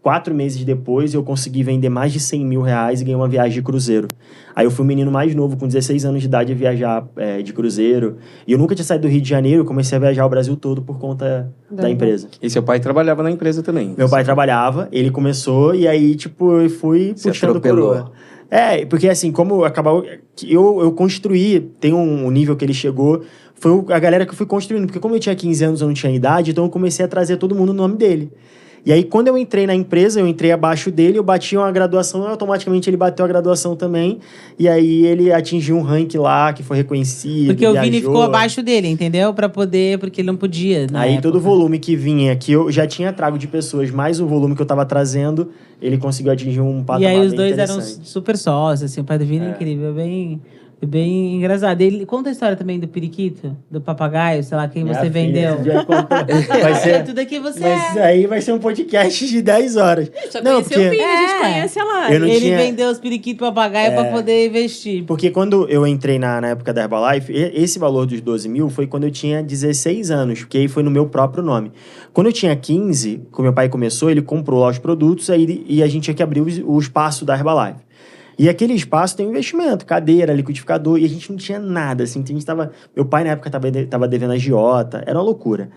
4 meses depois, eu consegui vender mais de R$100 mil e ganhei uma viagem de cruzeiro. Aí eu fui o menino mais novo, com 16 anos de idade, a viajar de cruzeiro. E eu nunca tinha saído do Rio de Janeiro, eu comecei a viajar o Brasil todo por conta da empresa. E seu pai trabalhava na empresa também? Meu pai trabalhava, ele começou, e aí, tipo, eu fui Você puxando atropelou. coroa. Porque assim, como acabou... Eu construí, tem um nível que ele chegou, foi a galera que eu fui construindo. Porque como eu tinha 15 anos, eu não tinha idade, então eu comecei a trazer todo mundo no nome dele. E aí, quando eu entrei na empresa, eu entrei abaixo dele, eu bati uma graduação, automaticamente ele bateu a graduação também. E aí, ele atingiu um ranking lá, que foi reconhecido, Porque o Vini viajou. ficou abaixo dele, entendeu? Porque ele não podia, na Aí, época. todo o volume que vinha, que eu já tinha trago de pessoas, mais o volume que eu tava trazendo, ele conseguiu atingir um patamar E aí os bem dois eram interessante. super sócios, assim, o pai do Vini é incrível, bem engraçado. Ele conta a história também do periquito, do papagaio, sei lá, quem Minha você filha, vendeu. esse dia contou. Vai ser, Tudo aqui você mas aí vai ser um podcast de 10 horas. Só Não, conheceu o Vini, a gente É. conhece a Lari. Eu não Ele tinha- vendeu os periquitos papagaio pra poder investir. Porque quando eu entrei na época da Herbalife, esse valor dos 12 mil foi quando eu tinha 16 anos, porque aí foi no meu próprio nome. Quando eu tinha 15, quando meu pai começou, ele comprou lá os produtos e a gente tinha que abrir o espaço da Herbalife. E aquele espaço tem um investimento, cadeira, liquidificador, e a gente não tinha nada, assim. A gente tava... Meu pai, na época, tava devendo agiota, era uma loucura.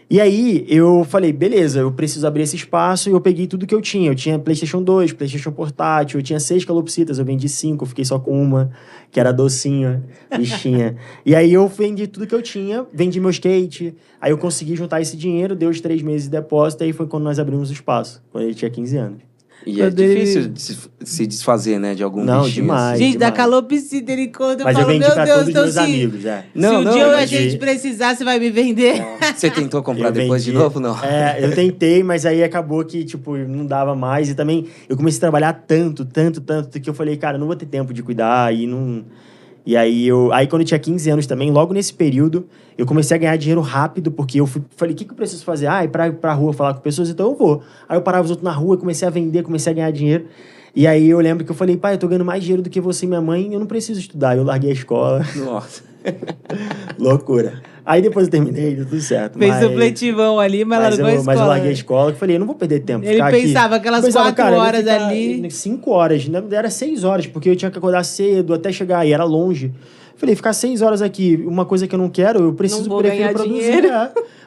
E aí, eu falei, beleza, eu preciso abrir esse espaço, e eu peguei tudo que eu tinha. Eu tinha PlayStation 2, PlayStation portátil, eu tinha 6 calopsitas, eu vendi 5, eu fiquei só com uma, que era docinha, bichinha. E aí, eu vendi tudo que eu tinha, vendi meu skate, aí eu consegui juntar esse dinheiro, deu os 3 meses de depósito, aí foi quando nós abrimos o espaço, quando ele tinha 15 anos. E é Quando ele- difícil de se desfazer, né, de algum Não, bichinho demais. assim. Gente, da demais. calopsita ele conta, eu Mas eu falo, vendi meu pra Deus, todos os então meus se, amigos, se Não, um não, dia eu a vendi. gente precisar, você vai me vender. Você tentou comprar Eu depois de vendi. novo, não? Eu tentei, mas aí acabou que, tipo, não dava mais. E também eu comecei a trabalhar tanto, que eu falei, cara, eu não vou ter tempo de cuidar e não... E aí, quando eu tinha 15 anos também, logo nesse período, eu comecei a ganhar dinheiro rápido, porque falei, o que eu preciso fazer? Ir pra rua falar com pessoas, então eu vou. Aí eu parava os outros na rua, comecei a vender, comecei a ganhar dinheiro. E aí eu lembro que eu falei, pai, eu tô ganhando mais dinheiro do que você e minha mãe, eu não preciso estudar. Eu larguei a escola. Nossa. Loucura. Aí depois eu terminei, deu tudo certo. Fez supletivão ali, mas largou a escola. Mas eu larguei a escola, que falei, eu não vou perder tempo. Ele pensava aqui. aquelas 4 horas ali. 5 horas, né? Era 6 horas, porque eu tinha que acordar cedo até chegar, e era longe. Falei, ficar 6 horas aqui, uma coisa que eu não quero, eu prefiro produzir.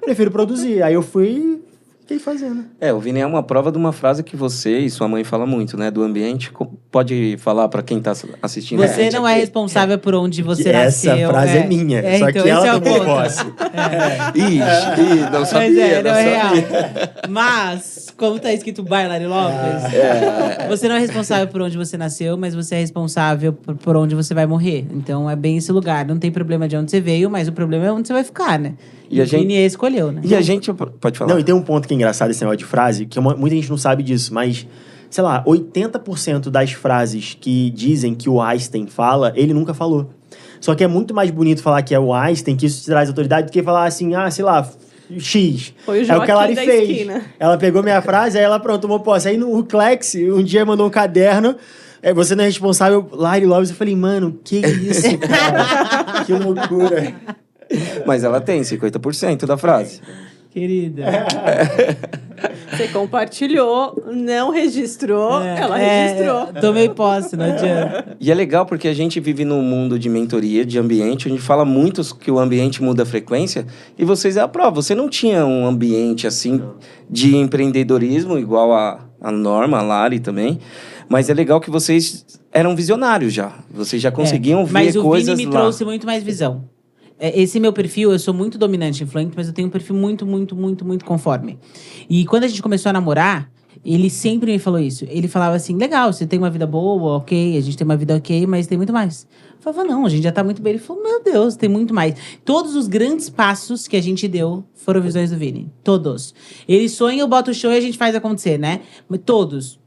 Prefiro produzir. Aí eu fiquei fazendo. O Vini é uma prova de uma frase que você e sua mãe falam muito, né? Do ambiente. Pode falar para quem tá assistindo. Você não é responsável por onde você nasceu. Essa frase é minha. Só então que ela tomou posse. Ixi, não sabia. Não é real. Mas, como tá escrito by Lari Lopes, você não é responsável por onde você nasceu, mas você é responsável por onde você vai morrer. Então é bem esse lugar. Não tem problema de onde você veio, mas o problema é onde você vai ficar, né? E a gente escolheu, né? E a gente... Pode falar. Não, e tem um ponto que é engraçado esse negócio de frase, que muita gente não sabe disso, mas, sei lá, 80% das frases que dizem que o Einstein fala, ele nunca falou. Só que é muito mais bonito falar que é o Einstein, que isso te traz autoridade, do que falar assim, sei lá, X. Foi o é o que a Lari da fez. Esquina. Ela pegou minha frase, aí ela pronto, tomou posse. Aí o Clex, um dia mandou um caderno, você não é responsável, Lari Lopes. Eu falei, mano, que isso, cara? Que loucura. Mas ela tem 50% da frase. Querida. Você compartilhou, não registrou, ela registrou. Tomei posse, não adianta. E é legal porque a gente vive num mundo de mentoria, de ambiente, onde fala muito que o ambiente muda a frequência, e vocês é a prova. Você não tinha um ambiente assim de empreendedorismo, igual a Norma, a Lari também, mas é legal que vocês eram visionários já. Vocês já conseguiam ver mas coisas lá. Mas o Vini me trouxe muito mais visão. Esse meu perfil, eu sou muito dominante e influente, mas eu tenho um perfil muito, muito, muito, muito conforme. E quando a gente começou a namorar, ele sempre me falou isso. Ele falava assim, legal, você tem uma vida boa, ok, a gente tem uma vida ok, mas tem muito mais. Eu falava, não, a gente já tá muito bem. Ele falou, meu Deus, tem muito mais. Todos os grandes passos que a gente deu foram visões do Vini. Todos. Ele sonha, eu boto o show e a gente faz acontecer, né? Todos.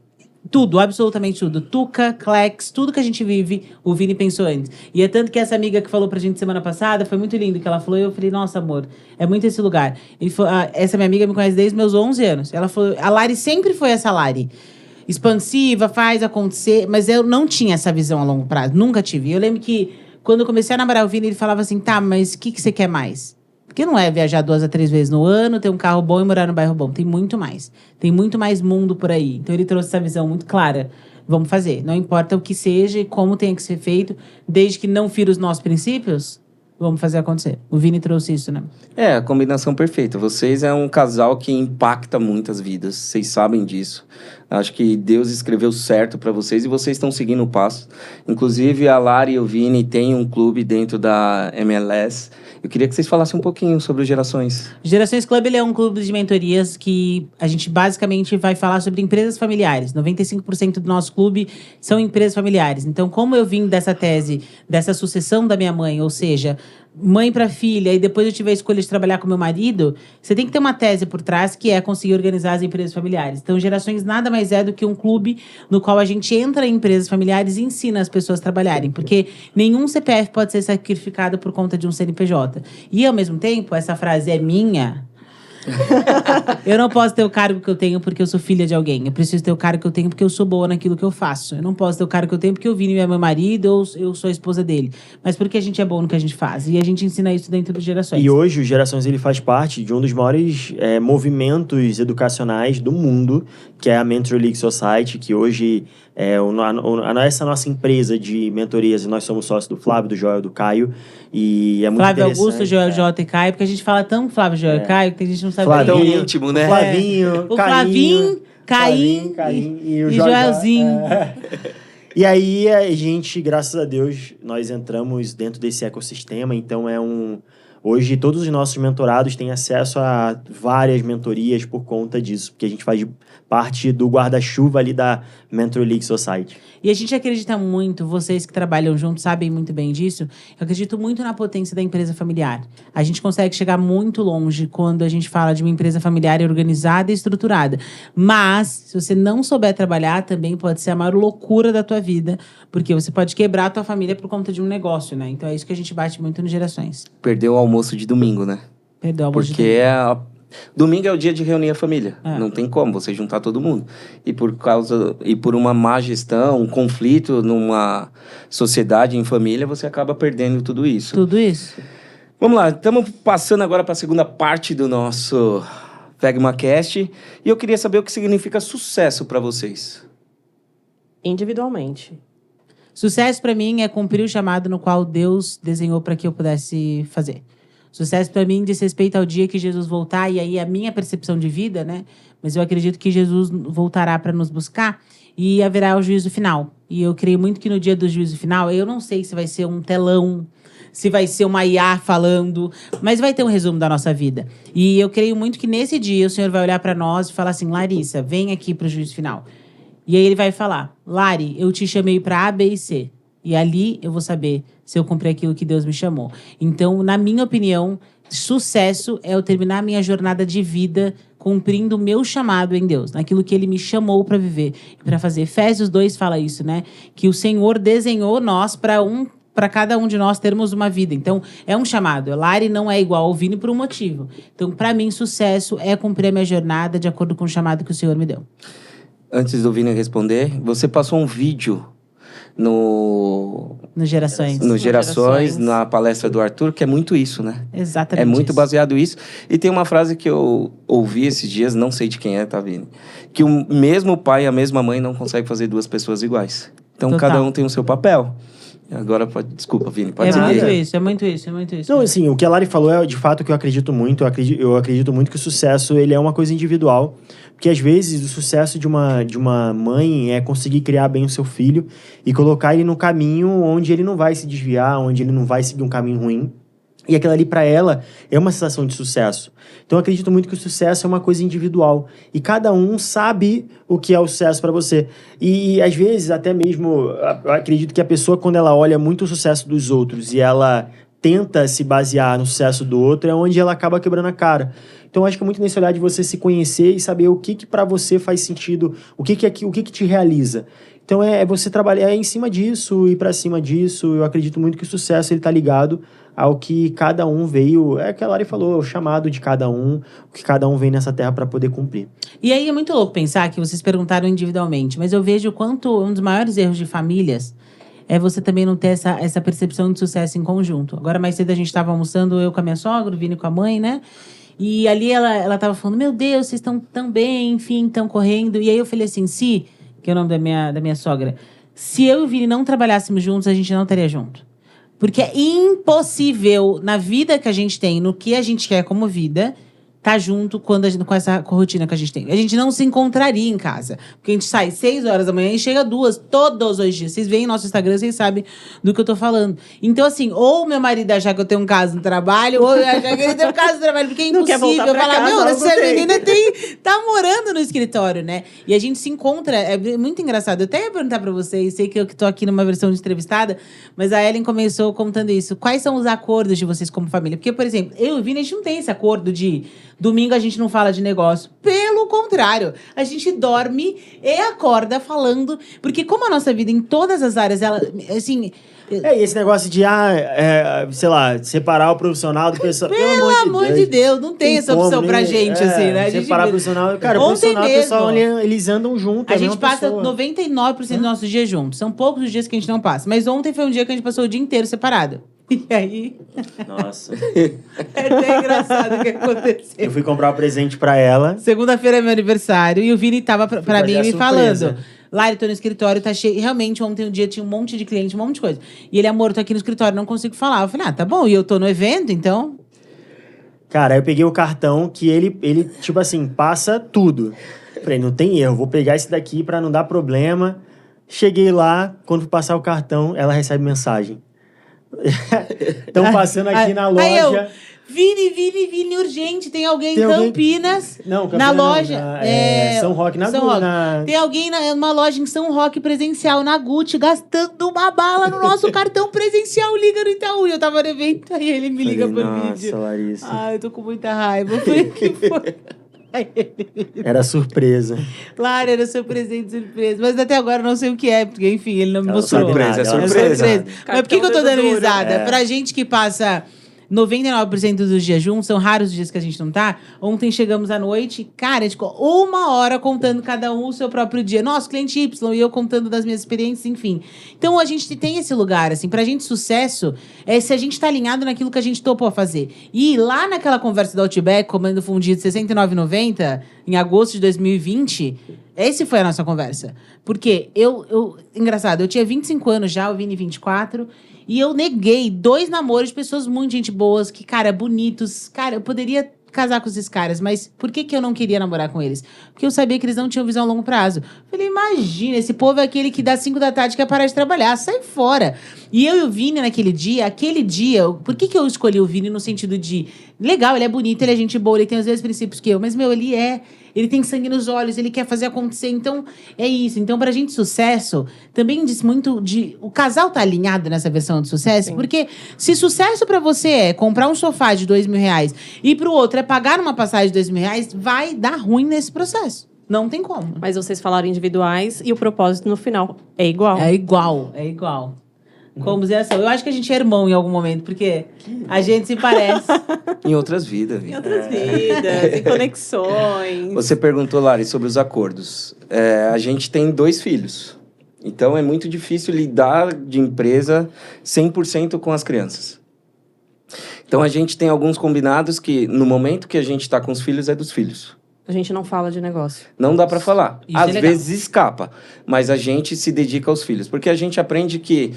Tudo, absolutamente tudo. Tuca, Clex, tudo que a gente vive, o Vini pensou antes. E é tanto que essa amiga que falou pra gente semana passada, foi muito lindo que ela falou, e eu falei, nossa, amor, é muito esse lugar. Ele falou, essa minha amiga me conhece desde meus 11 anos. Ela falou, a Lari sempre foi essa Lari. Expansiva, faz acontecer, mas eu não tinha essa visão a longo prazo, nunca tive. Eu lembro que quando eu comecei a namorar o Vini, ele falava assim, tá, mas o que você quer mais? Porque não é viajar 2 a 3 vezes no ano, ter um carro bom e morar no bairro bom. Tem muito mais. Tem muito mais mundo por aí. Então ele trouxe essa visão muito clara. Vamos fazer. Não importa o que seja e como tenha que ser feito, desde que não fira os nossos princípios, vamos fazer acontecer. O Vini trouxe isso, né? A combinação perfeita. Vocês é um casal que impacta muitas vidas. Vocês sabem disso. Acho que Deus escreveu certo para vocês e vocês estão seguindo o passo. Inclusive, a Lari e o Vini têm um clube dentro da MLS. Eu queria que vocês falassem um pouquinho sobre o Gerações. Gerações Club ele é um clube de mentorias que a gente basicamente vai falar sobre empresas familiares. 95% do nosso clube são empresas familiares. Então, como eu vim dessa tese, dessa sucessão da minha mãe, ou seja, mãe para filha, e depois eu tive a escolha de trabalhar com meu marido, você tem que ter uma tese por trás, que é conseguir organizar as empresas familiares. Então, Gerações nada mais é do que um clube no qual a gente entra em empresas familiares e ensina as pessoas a trabalharem, porque nenhum CPF pode ser sacrificado por conta de um CNPJ. E, ao mesmo tempo, essa frase é minha... Eu não posso ter o cargo que eu tenho porque eu sou filha de alguém. Eu preciso ter o cargo que eu tenho porque eu sou boa naquilo que eu faço. Eu não posso ter o cargo que eu tenho porque o Vini é meu marido ou eu sou a esposa dele. Mas porque a gente é bom no que a gente faz. E a gente ensina isso dentro do Gerações. E hoje o Gerações ele faz parte de um dos maiores movimentos educacionais do mundo, que é a Mentor League Society, que hoje essa nossa empresa de mentorias, e nós somos sócios do Flávio, do Joel, do Caio. E é muito Flávio interessante. Augusto, Joel, Jota e Caio, porque a gente fala tão Flávio, Joel e Caio, que a gente não sabe Tão nem. íntimo, né? Flavinho, O Flavinho, Caim e o e Joelzinho. E aí, a gente, graças a Deus, nós entramos dentro desse ecossistema. Então, hoje, todos os nossos mentorados têm acesso a várias mentorias por conta disso. Porque a gente faz parte do guarda-chuva ali da Mentor League Society. E a gente acredita muito, vocês que trabalham juntos sabem muito bem disso, eu acredito muito na potência da empresa familiar. A gente consegue chegar muito longe quando a gente fala de uma empresa familiar organizada e estruturada. Mas, se você não souber trabalhar, também pode ser a maior loucura da tua vida, porque você pode quebrar a tua família por conta de um negócio, né? Então é isso que a gente bate muito no Gerações. Perdeu o almoço de domingo, né? Perdão, Porque Domingo é o dia de reunir a família. É. Não tem como você juntar todo mundo. E por uma má gestão, um conflito numa sociedade, em família, você acaba perdendo tudo isso. Tudo isso. Vamos lá, estamos passando agora para a segunda parte do nosso FegmaCast. E eu queria saber o que significa sucesso para vocês. Individualmente. Sucesso pra mim é cumprir o chamado no qual Deus desenhou para que eu pudesse fazer. Sucesso pra mim diz respeito ao dia que Jesus voltar, e aí a minha percepção de vida, né? Mas eu acredito que Jesus voltará para nos buscar e haverá o juízo final. E eu creio muito que no dia do juízo final, eu não sei se vai ser um telão, se vai ser uma IA falando, mas vai ter um resumo da nossa vida. E eu creio muito que nesse dia o Senhor vai olhar para nós e falar assim: Larissa, vem aqui para o juízo final. E aí ele vai falar: Lari, eu te chamei para A, B e C. E ali eu vou saber se eu cumpri aquilo que Deus me chamou. Então, na minha opinião, sucesso é eu terminar a minha jornada de vida cumprindo o meu chamado em Deus, naquilo que Ele me chamou para viver e para fazer. Efésios 2 fala isso, né? Que o Senhor desenhou nós para cada um de nós termos uma vida. Então, é um chamado. Lari não é igual ao Vini por um motivo. Então, para mim, sucesso é cumprir a minha jornada de acordo com o chamado que o Senhor me deu. Antes do Vini responder, você passou um vídeo no Gerações, na palestra do Arthur, que é muito isso, né? Exatamente. É muito isso. baseado nisso. E tem uma frase que eu ouvi esses dias, não sei de quem é, tá, Vini? Que o mesmo pai e a mesma mãe não conseguem fazer duas pessoas iguais. Então, Total. cada um tem o seu papel. Agora, desculpa, Vini, pode É seguir. muito isso. Não, assim, o que a Lari falou é de fato o que eu acredito muito. Eu acredito muito que o sucesso ele é uma coisa individual. Porque às vezes o sucesso de uma mãe é conseguir criar bem o seu filho e colocar ele no caminho onde ele não vai se desviar, onde ele não vai seguir um caminho ruim. E aquilo ali para ela é uma sensação de sucesso. Então eu acredito muito que o sucesso é uma coisa individual. E cada um sabe o que é o sucesso para você. E às vezes até mesmo eu acredito que a pessoa, quando ela olha muito o sucesso dos outros e ela tenta se basear no sucesso do outro, é onde ela acaba quebrando a cara. Então, eu acho que é muito nesse olhar de você se conhecer e saber o que para você faz sentido, o que te realiza. Então, é você trabalhar em cima disso, ir para cima disso. Eu acredito muito que o sucesso ele tá ligado ao que cada um veio... É o que a Lari falou, o chamado de cada um, o que cada um vem nessa terra para poder cumprir. E aí é muito louco pensar que vocês perguntaram individualmente, mas eu vejo o quanto um dos maiores erros de famílias é você também não ter essa percepção de sucesso em conjunto. Agora, mais cedo, a gente estava almoçando, eu com a minha sogra, o Vini com a mãe, né? E ali ela tava falando: meu Deus, vocês estão tão bem, enfim, estão correndo. E aí eu falei assim: que é o nome da minha sogra, se eu e o Vini não trabalhássemos juntos, a gente não estaria junto. Porque é impossível, na vida que a gente tem, no que a gente quer como vida, tá junto com essa rotina que a gente tem. A gente não se encontraria em casa. Porque a gente sai 6 horas da manhã e chega 2 todos os dias. Vocês veem no nosso Instagram, vocês sabem do que eu tô falando. Então, assim, ou meu marido achar que eu tenho um caso no trabalho, ou eu achar que ele tem um caso no trabalho, porque é Não quer impossível. voltar Eu pra falar: casa, não, algo essa tem. menina tá morando no escritório, né? E a gente se encontra, é muito engraçado. Eu até ia perguntar pra vocês, sei que eu tô aqui numa versão de entrevistada, mas a Ellen começou contando isso. Quais são os acordos de vocês como família? Porque, por exemplo, eu e o Vini, a gente não tem esse acordo de domingo a gente não fala de negócio. Pelo contrário, a gente dorme e acorda falando. Porque como a nossa vida em todas as áreas, ela, assim... E esse negócio de, sei lá, separar o profissional do pessoal. Pelo amor de Deus, não tem essa opção pra gente, assim, né? A gente Separar o profissional. Cara, o Ontem profissional e o pessoal, mesmo, eles andam juntos. a gente passa 99% do nosso dia juntos. São poucos os dias que a gente não passa. Mas ontem foi um dia que a gente passou o dia inteiro separado. E aí... Nossa. É até engraçado o que aconteceu. Eu fui comprar um presente pra ela. Segunda-feira é meu aniversário e o Vini tava pra fazer mim a me surpresa. falando: Lari, tô no escritório, tá cheio. Realmente, ontem um dia tinha um monte de cliente, um monte de coisa. E ele: amor, tô aqui no escritório, não consigo falar. Eu falei: tá bom, e eu tô no evento, então... Cara, eu peguei o cartão que ele tipo assim, passa tudo. Falei, não tem erro, vou pegar esse daqui pra não dar problema. Cheguei lá, quando fui passar o cartão, ela recebe mensagem. Estão passando aqui na loja. Aí eu: Vini, urgente, tem alguém em Campinas, Não, na não, loja. São Roque, São Roque. Tem alguém numa loja em São Roque presencial, na Gucci, gastando uma bala no nosso cartão presencial, liga no Itaú. E eu tava no evento, aí ele me liga por vídeo. Nossa, Larissa. Ai, eu tô com muita raiva. Eu falei: o que foi? Aí ele: Era surpresa. Lara, era seu presente surpresa. Mas até agora eu não sei o que é, porque, enfim, ele não me mostrou. Surpresa, é Ela- surpresa. Mas por que eu tô dando risada? É. Pra gente que passa 99% dos dias juntos, são raros os dias que a gente não tá. Ontem chegamos à noite, cara, a gente ficou 1 hora contando cada um o seu próprio dia. Nossa, cliente Y e eu contando das minhas experiências, enfim. Então a gente tem esse lugar, assim, pra gente sucesso é se a gente tá alinhado naquilo que a gente topou a fazer. E lá naquela conversa do Outback, comendo fundido de R$ 69,90, em agosto de 2020, esse foi a nossa conversa. Porque engraçado, eu tinha 25 anos já, o Vini 24, e eu neguei 2 namoros de pessoas muito gente boas, que, cara, bonitos. Cara, eu poderia casar com esses caras, mas por que eu não queria namorar com eles? Porque eu sabia que eles não tinham visão a longo prazo. Falei, imagina, esse povo é aquele que dá 5 da tarde quer parar de trabalhar, sai fora. E eu e o Vini naquele dia, por que eu escolhi o Vini no sentido de, legal, ele é bonito, ele é gente boa, ele tem os mesmos princípios que eu, mas, meu, ele tem sangue nos olhos, ele quer fazer acontecer, então é isso. Então, pra gente, sucesso, também diz muito de... O casal tá alinhado nessa versão de sucesso, porque se sucesso pra você é comprar um sofá de R$ 2.000 e pro outro é pagar uma passagem de R$ 2.000, vai dar ruim nesse processo. Não tem como. Mas vocês falaram individuais e o propósito no final é igual. É igual. Como ação. Eu acho que a gente é irmão em algum momento, porque a gente se parece. Em outras vidas. Em outras vidas, em conexões. Você perguntou, Lari, sobre os acordos. A gente tem 2 filhos. Então, é muito difícil lidar de empresa 100% com as crianças. Então, a gente tem alguns combinados que, no momento que a gente está com os filhos, é dos filhos. A gente não fala de negócio. Não dá para falar. Isso Às é legal. vezes escapa, mas a gente se dedica aos filhos. Porque a gente aprende que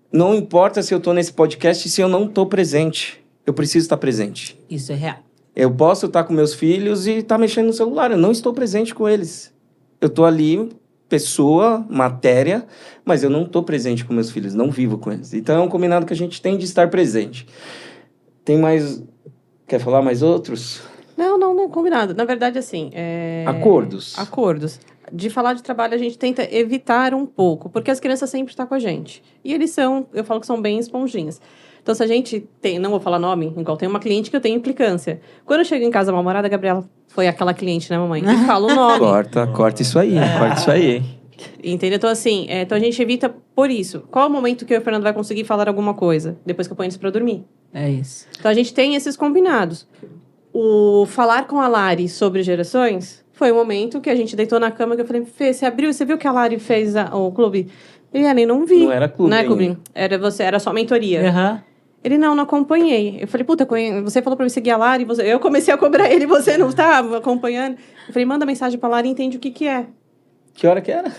não importa se eu estou nesse podcast, se eu não estou presente. Eu preciso estar presente. Isso é real. Eu posso estar com meus filhos e estar mexendo no celular. Eu não estou presente com eles. Eu estou ali, pessoa, matéria, mas eu não estou presente com meus filhos. Não vivo com eles. Então, é um combinado que a gente tem de estar presente. Tem mais... Quer falar mais outros? Não, combinado. Na verdade, assim... Acordos. De falar de trabalho, a gente tenta evitar um pouco, porque as crianças sempre estão com a gente. E eles eu falo que são bem esponjinhas. Então, se a gente tem... Não vou falar nome, igual tem uma cliente que eu tenho implicância. Quando eu chego em casa mal-humorada, a Gabriela foi aquela cliente, né, mamãe? E fala o nome. Corta isso aí, corta isso aí. Entendeu? Então, assim, então a gente evita por isso. Qual é o momento que eu e o Fernando vai conseguir falar alguma coisa? Depois que eu ponho eles pra dormir. É isso. Então, a gente tem esses combinados. O falar com a Lari sobre gerações foi o momento que a gente deitou na cama, que eu falei, Fê, você viu que a Lari fez o clube? Ele, não vi. Não era clube Não é ainda. clube. Era só mentoria. Aham. Ele, não acompanhei. Eu falei, puta, você falou pra me seguir a Lari, eu comecei a cobrar ele, você não estava acompanhando. Eu falei, manda mensagem pra Lari e entende o que é. Que hora que era?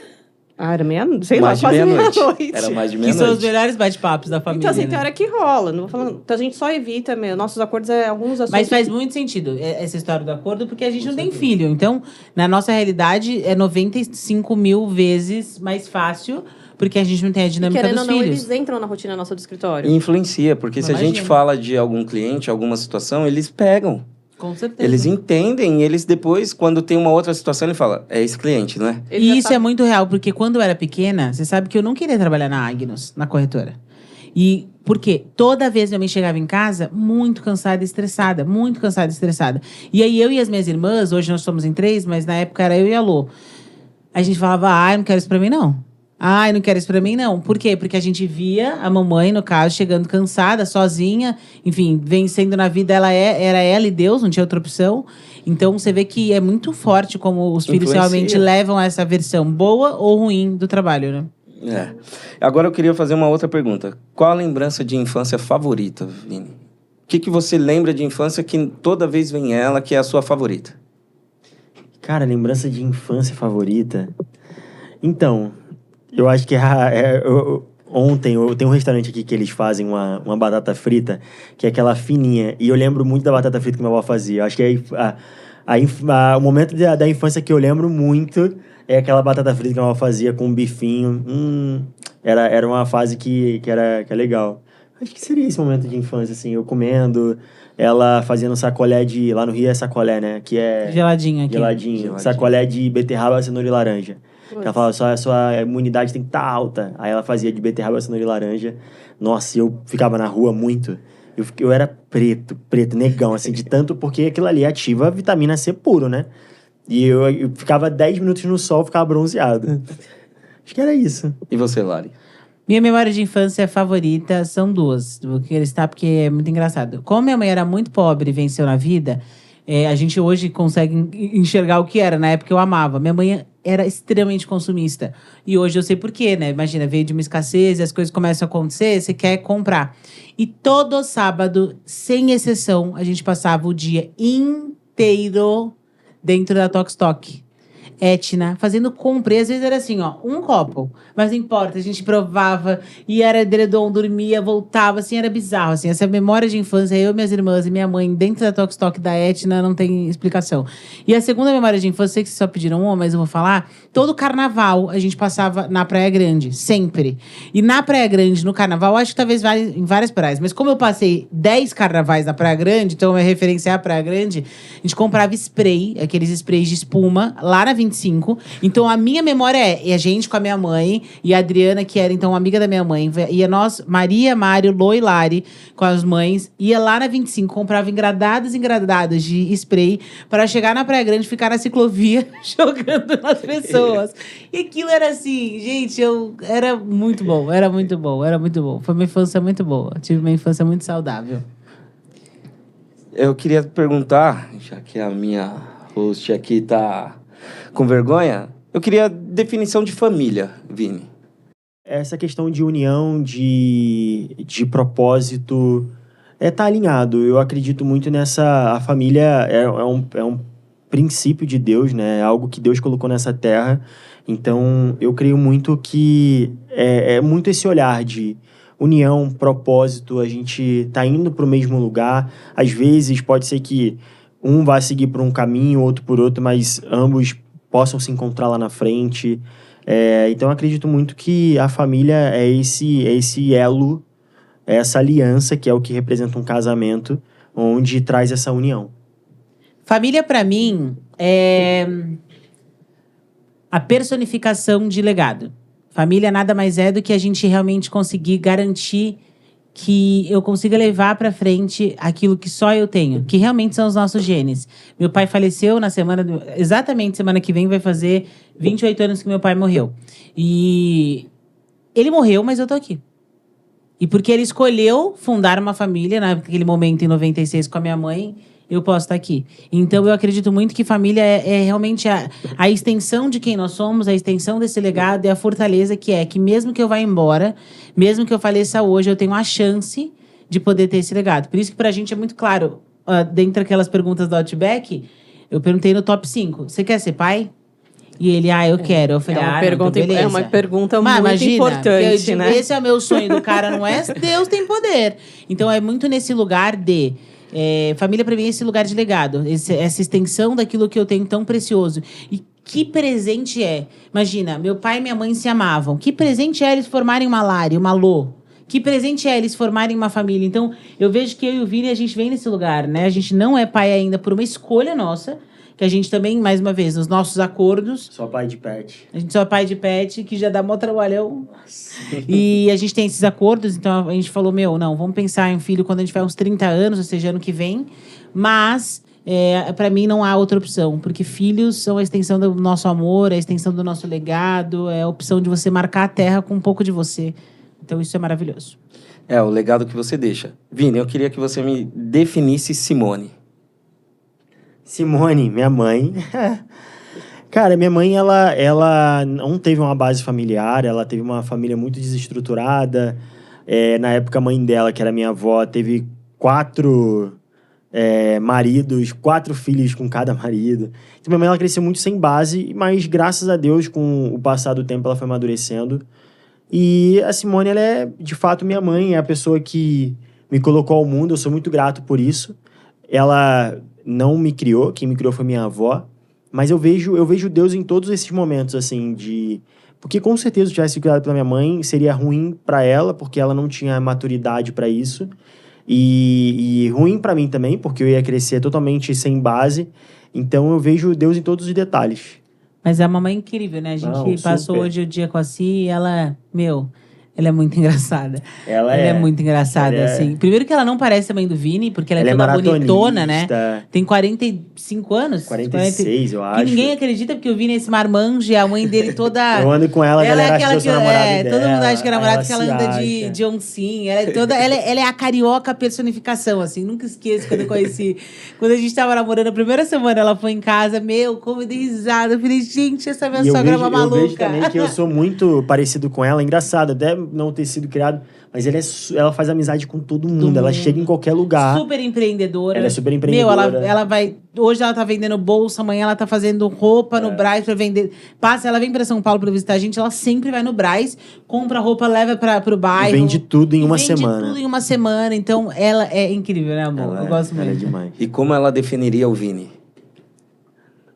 Era meia-noite, sei lá, Mais de quase meia-noite. meia-noite. Era mais de Que são os meia-noite. melhores bate-papos da família. Então, assim, né? tem hora que rola. Não vou falando, então, a gente só evita, nossos acordos alguns assuntos. Mas faz muito sentido essa história do acordo, porque a gente não tem filho. Então, na nossa realidade, é 95 mil vezes mais fácil, porque a gente não tem a dinâmica querendo dos ou não, filhos. eles entram na rotina nossa do escritório. E influencia, porque se a gente Imagina. fala de algum cliente, alguma situação, eles pegam. Com certeza. Eles entendem, e eles depois, quando tem uma outra situação, ele fala, é esse cliente, não é? Ele E já isso sabe- é muito real, porque quando eu era pequena, você sabe que eu não queria trabalhar na Agnos, na corretora. E por quê? Toda vez minha mãe chegava em casa muito cansada e estressada. Muito cansada e estressada. E aí eu e as minhas irmãs, hoje nós somos em 3, mas na época era eu e a Lô. A gente falava, ai, não quero isso pra mim, não. Ai, não quero isso pra mim, não. Por quê? Porque a gente via a mamãe, no caso, chegando cansada, sozinha, enfim, vencendo na vida, era ela e Deus, não tinha outra opção. Então, você vê que é muito forte como os filhos Influencia. realmente levam essa versão boa ou ruim do trabalho, né? É. Agora eu queria fazer uma outra pergunta. Qual a lembrança de infância favorita, Vini? O que você lembra de infância que toda vez vem ela, que é a sua favorita? Cara, lembrança de infância favorita? Então, eu acho que ontem eu tenho um restaurante aqui que eles fazem uma batata frita, que é aquela fininha. E eu lembro muito da batata frita que minha avó fazia. Eu acho que o momento da infância que eu lembro muito é aquela batata frita que minha avó fazia com um bifinho. Era uma fase que é legal. Acho que seria esse momento de infância, assim, eu comendo, ela fazendo sacolé de... Lá no Rio é sacolé, né? Que é... Geladinho aqui. Geladinho. Sacolé de beterraba, cenoura e laranja. Ela falava, a sua imunidade tem que estar alta. Aí ela fazia de beterraba, cenoura e laranja. Nossa, eu ficava na rua muito. Eu era preto, negão, assim, de tanto... Porque aquilo ali ativa a vitamina C puro, né? E eu ficava 10 minutos no sol, ficava bronzeado. Acho que era isso. E você, Lari? Minha memória de infância favorita são duas. Vou listar porque é muito engraçado. Como minha mãe era muito pobre e venceu na vida, a gente hoje consegue enxergar o que era. Na época eu amava. Minha mãe era extremamente consumista. E hoje eu sei por quê, né? Imagina, veio de uma escassez e as coisas começam a acontecer, você quer comprar. E todo sábado, sem exceção, a gente passava o dia inteiro dentro da Tok Tok. Etna, fazendo compra. E às vezes era assim, ó, um copo. Mas não importa, a gente provava. E era edredom, dormia, voltava. Assim, era bizarro. Assim, essa memória de infância, eu, minhas irmãs e minha mãe dentro da Tok Tok da Etna, não tem explicação. E a segunda memória de infância, eu sei que vocês só pediram uma, mas eu vou falar. Todo carnaval, a gente passava na Praia Grande. Sempre. E na Praia Grande, no carnaval, acho que talvez em várias praias. Mas como eu passei 10 carnavais na Praia Grande, então eu referenciar a Praia Grande, a gente comprava spray, aqueles sprays de espuma, lá na 25. Então, a minha memória é a gente com a minha mãe e a Adriana, que era, então, amiga da minha mãe. Ia nós, Maria, Mário, Lô e Lari, com as mães. Ia lá na 25, comprava engradadas de spray para chegar na Praia Grande, ficar na ciclovia, jogando nas pessoas. E aquilo era assim, gente, era muito bom, era muito bom, era muito bom. Foi uma infância muito boa. Tive uma infância muito saudável. Eu queria perguntar, já que a minha host aqui tá com vergonha, eu queria definição de família, Vini. Essa questão de união, de propósito, tá alinhado. Eu acredito muito nessa... A família é um princípio de Deus, né? É algo que Deus colocou nessa terra. Então, eu creio muito que é muito esse olhar de união, propósito. A gente tá indo para o mesmo lugar. Às vezes, pode ser que um vá seguir por um caminho, outro por outro, mas ambos possam se encontrar lá na frente. Então, eu acredito muito que a família é esse elo, é essa aliança, que é o que representa um casamento, onde traz essa união. Família, para mim, é a personificação de legado. Família nada mais é do que a gente realmente conseguir garantir que eu consiga levar para frente aquilo que só eu tenho, que realmente são os nossos genes. Meu pai faleceu exatamente semana que vem vai fazer 28 anos que meu pai morreu. E ele morreu, mas eu tô aqui. E porque ele escolheu fundar uma família, naquele momento, em 96, com a minha mãe, eu posso estar aqui. Então, eu acredito muito que família é realmente a extensão de quem nós somos, a extensão desse legado e a fortaleza que mesmo que eu vá embora, mesmo que eu faleça hoje, eu tenho a chance de poder ter esse legado. Por isso que pra gente é muito claro, dentre aquelas perguntas do Outback, eu perguntei no top 5, você quer ser pai? E ele, eu quero. Eu falei, beleza. É uma pergunta muito importante, né? Esse é o meu sonho do cara, não é? Deus tem poder. Então, é muito nesse lugar de... família, para mim, é esse lugar de legado. Essa extensão daquilo que eu tenho tão precioso. E que presente é? Imagina, meu pai e minha mãe se amavam. Que presente é eles formarem uma Lari, uma Lô? Que presente é eles formarem uma família? Então, eu vejo que eu e o Vini, a gente vem nesse lugar, né? A gente não é pai ainda por uma escolha nossa, que a gente também, mais uma vez, nos nossos acordos... Só pai de pet. A gente só é pai de pet, que já dá mó trabalhão. E a gente tem esses acordos, então a gente falou, não, vamos pensar em um filho quando a gente tiver uns 30 anos, ou seja, ano que vem. Mas, para mim, não há outra opção, porque filhos são a extensão do nosso amor, a extensão do nosso legado, é a opção de você marcar a terra com um pouco de você. Então, isso é maravilhoso. É, o legado que você deixa. Vini, eu queria que você me definisse Simone. Simone, minha mãe. Cara, minha mãe, ela não teve uma base familiar, ela teve uma família muito desestruturada. Na época, a mãe dela, que era minha avó, teve 4 maridos, 4 filhos com cada marido. Então, minha mãe, ela cresceu muito sem base, mas graças a Deus, com o passar do tempo, ela foi amadurecendo. E a Simone, ela é, de fato, minha mãe, é a pessoa que me colocou ao mundo, eu sou muito grato por isso. Ela não me criou, quem me criou foi minha avó, mas eu vejo Deus em todos esses momentos, assim, porque com certeza se eu tivesse sido criado pela minha mãe, seria ruim para ela, porque ela não tinha maturidade para isso, e ruim para mim também, porque eu ia crescer totalmente sem base, então eu vejo Deus em todos os detalhes. Mas é uma mãe incrível, né? A gente passou hoje o dia com a Si e ela, Ela é muito engraçada. Ela é muito engraçada, assim. Primeiro que ela não parece a mãe do Vini, porque ela é toda bonitona, né? Tem 45 anos. 46, eu acho. Que ninguém acredita, porque o Vini é esse marmanjo e a mãe dele toda... Eu ando com ela a galera acha que eu sou namorado dela. Todo mundo acha que é namorado, porque ela anda de oncinha. Ela é a carioca personificação, assim. Nunca esqueço quando eu conheci. Quando a gente tava namorando, a primeira semana ela foi em casa, como eu dei risada. Eu falei, gente, essa minha sogra é uma maluca. Eu vejo também que eu sou muito parecido com ela. Engraçado, até não ter sido criado, mas ela faz amizade com todo mundo. Ela chega em qualquer lugar. Super empreendedora. Ela é super empreendedora. Ela vai... Hoje ela tá vendendo bolsa, amanhã ela tá fazendo roupa no Brás pra vender. Ela vem pra São Paulo pra visitar a gente, ela sempre vai no Brás, compra roupa, leva pro bairro. Vende tudo em uma semana. Vende tudo em uma semana. Então, ela é incrível, né, amor? Eu gosto muito. Ela é demais. E como ela definiria o Vini?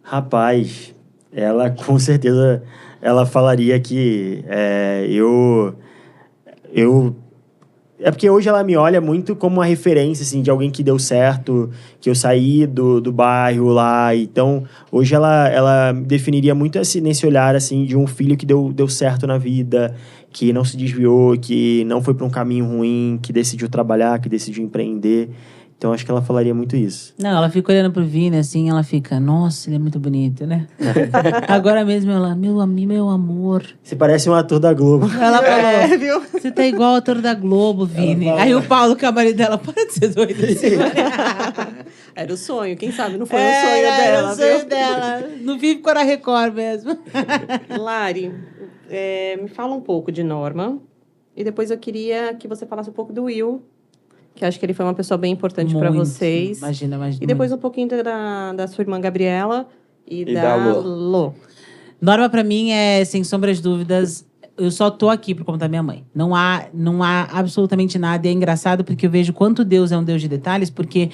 Rapaz, ela com certeza... Ela falaria que é porque hoje ela me olha muito como uma referência, assim, de alguém que deu certo, que eu saí do bairro lá. Então, hoje ela definiria muito nesse olhar, assim, de um filho que deu certo na vida, que não se desviou, que não foi para um caminho ruim, que decidiu trabalhar, que decidiu empreender. Então, acho que ela falaria muito isso. Não, ela fica olhando pro Vini, assim, ela fica... Nossa, ele é muito bonito, né? Agora mesmo ela... Meu amor... Você parece um ator da Globo. Ela falou... Viu? Você tá igual ao ator da Globo, Vini. Aí o Paulo, que é o marido dela... Para de ser doido assim, Era o sonho. Quem sabe não foi o sonho dela, era o sonho dela. Não vive com a Record mesmo. Lari, me fala um pouco de Norma. E depois eu queria que você falasse um pouco do Will... Que acho que ele foi uma pessoa bem importante para vocês. Imagina. E depois um pouquinho da sua irmã Gabriela e da Lô. Norma, para mim, sem sombra de dúvidas, eu só tô aqui por conta da minha mãe. Não há absolutamente nada. E é engraçado porque eu vejo quanto Deus é um Deus de detalhes, porque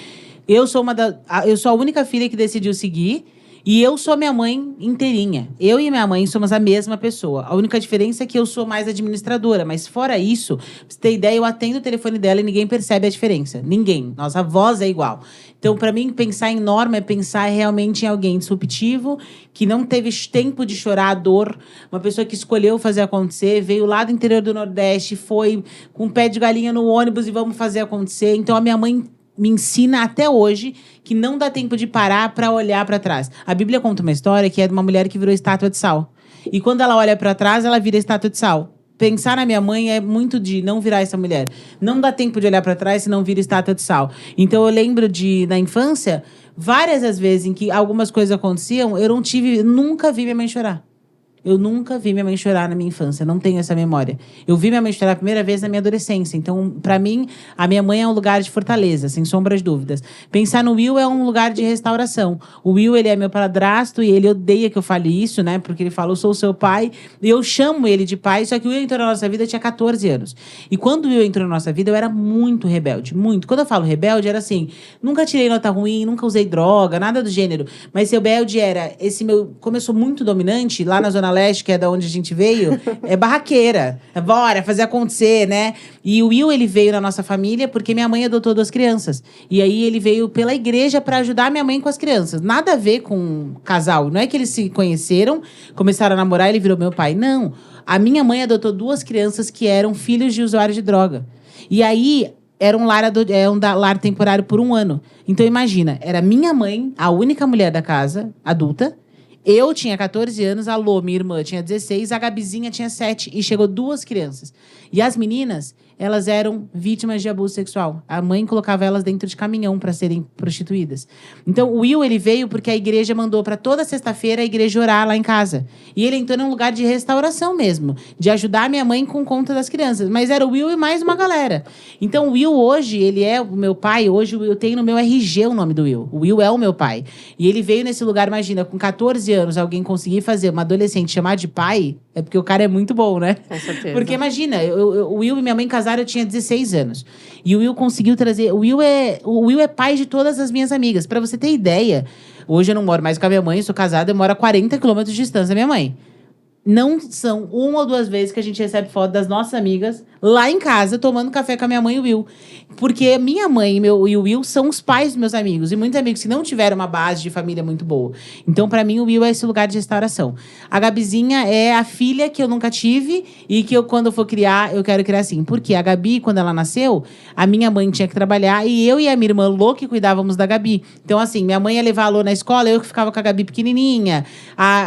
eu sou a única filha que decidiu seguir. E eu sou minha mãe inteirinha. Eu e minha mãe somos a mesma pessoa. A única diferença é que eu sou mais administradora. Mas fora isso, pra você ter ideia, eu atendo o telefone dela e ninguém percebe a diferença. Ninguém. Nossa voz é igual. Então, para mim, pensar em Norma é pensar realmente em alguém disruptivo, que não teve tempo de chorar a dor. Uma pessoa que escolheu fazer acontecer, veio lá do interior do Nordeste, foi com um pé de galinha no ônibus e vamos fazer acontecer. Então, a minha mãe me ensina até hoje que não dá tempo de parar para olhar para trás. A Bíblia conta uma história que é de uma mulher que virou estátua de sal. E quando ela olha para trás, ela vira estátua de sal. Pensar na minha mãe é muito de não virar essa mulher. Não dá tempo de olhar para trás se não vira estátua de sal. Então eu lembro na infância, várias as vezes em que algumas coisas aconteciam, nunca vi minha mãe chorar. Eu nunca vi minha mãe chorar na minha infância, não tenho essa memória. Eu vi minha mãe chorar a primeira vez na minha adolescência. Então, para mim, a minha mãe é um lugar de fortaleza, sem sombras de dúvidas. Pensar no Will é um lugar de restauração. O Will, ele é meu padrasto e ele odeia que eu fale isso, né? Porque ele fala, eu sou o seu pai. E eu chamo ele de pai, só que o Will entrou na nossa vida, eu tinha 14 anos. E quando o Will entrou na nossa vida, eu era muito rebelde, muito. Quando eu falo rebelde, era assim, nunca tirei nota ruim, nunca usei droga, nada do gênero. Mas rebelde era como eu sou muito dominante, lá na Zona Leste, que é da onde a gente veio, é barraqueira. Bora fazer acontecer, né? E o Will, ele veio na nossa família porque minha mãe adotou 2 crianças. E aí ele veio pela igreja para ajudar minha mãe com as crianças. Nada a ver com casal. Não é que eles se conheceram, começaram a namorar e ele virou meu pai. Não. A minha mãe adotou 2 crianças que eram filhos de usuários de droga. E aí era um lar temporário por 1 ano. Então imagina, era minha mãe, a única mulher da casa, adulta. Eu tinha 14 anos, a Lô, minha irmã, tinha 16, a Gabizinha tinha 7 e chegou 2 crianças. E as meninas, elas eram vítimas de abuso sexual. A mãe colocava elas dentro de caminhão para serem prostituídas. Então, o Will, ele veio porque a igreja mandou para toda sexta-feira a igreja orar lá em casa. E ele entrou num lugar de restauração mesmo, de ajudar a minha mãe com conta das crianças. Mas era o Will e mais uma galera. Então, o Will hoje, ele é o meu pai. Hoje, eu tenho no meu RG o nome do Will. O Will é o meu pai. E ele veio nesse lugar, imagina, com 14 anos, alguém conseguir fazer uma adolescente chamar de pai, é porque o cara é muito bom, né? Com certeza. Porque imagina, o Will e minha mãe casaram, eu tinha 16 anos. E o Will conseguiu trazer... O Will é pai de todas as minhas amigas. Pra você ter ideia, hoje eu não moro mais com a minha mãe, sou casada, eu moro a 40 quilômetros de distância da minha mãe. não são 1 ou 2 vezes que a gente recebe foto das nossas amigas lá em casa, tomando café com a minha mãe e o Will. Porque minha mãe e o Will são os pais dos meus amigos. E muitos amigos que não tiveram uma base de família muito boa. Então, pra mim, o Will é esse lugar de restauração. A Gabizinha é a filha que eu nunca tive e que quando eu for criar, eu quero criar assim. Porque a Gabi, quando ela nasceu, a minha mãe tinha que trabalhar e eu e a minha irmã Lô que cuidávamos da Gabi. Então, assim, minha mãe ia levar a Lô na escola, eu que ficava com a Gabi pequenininha.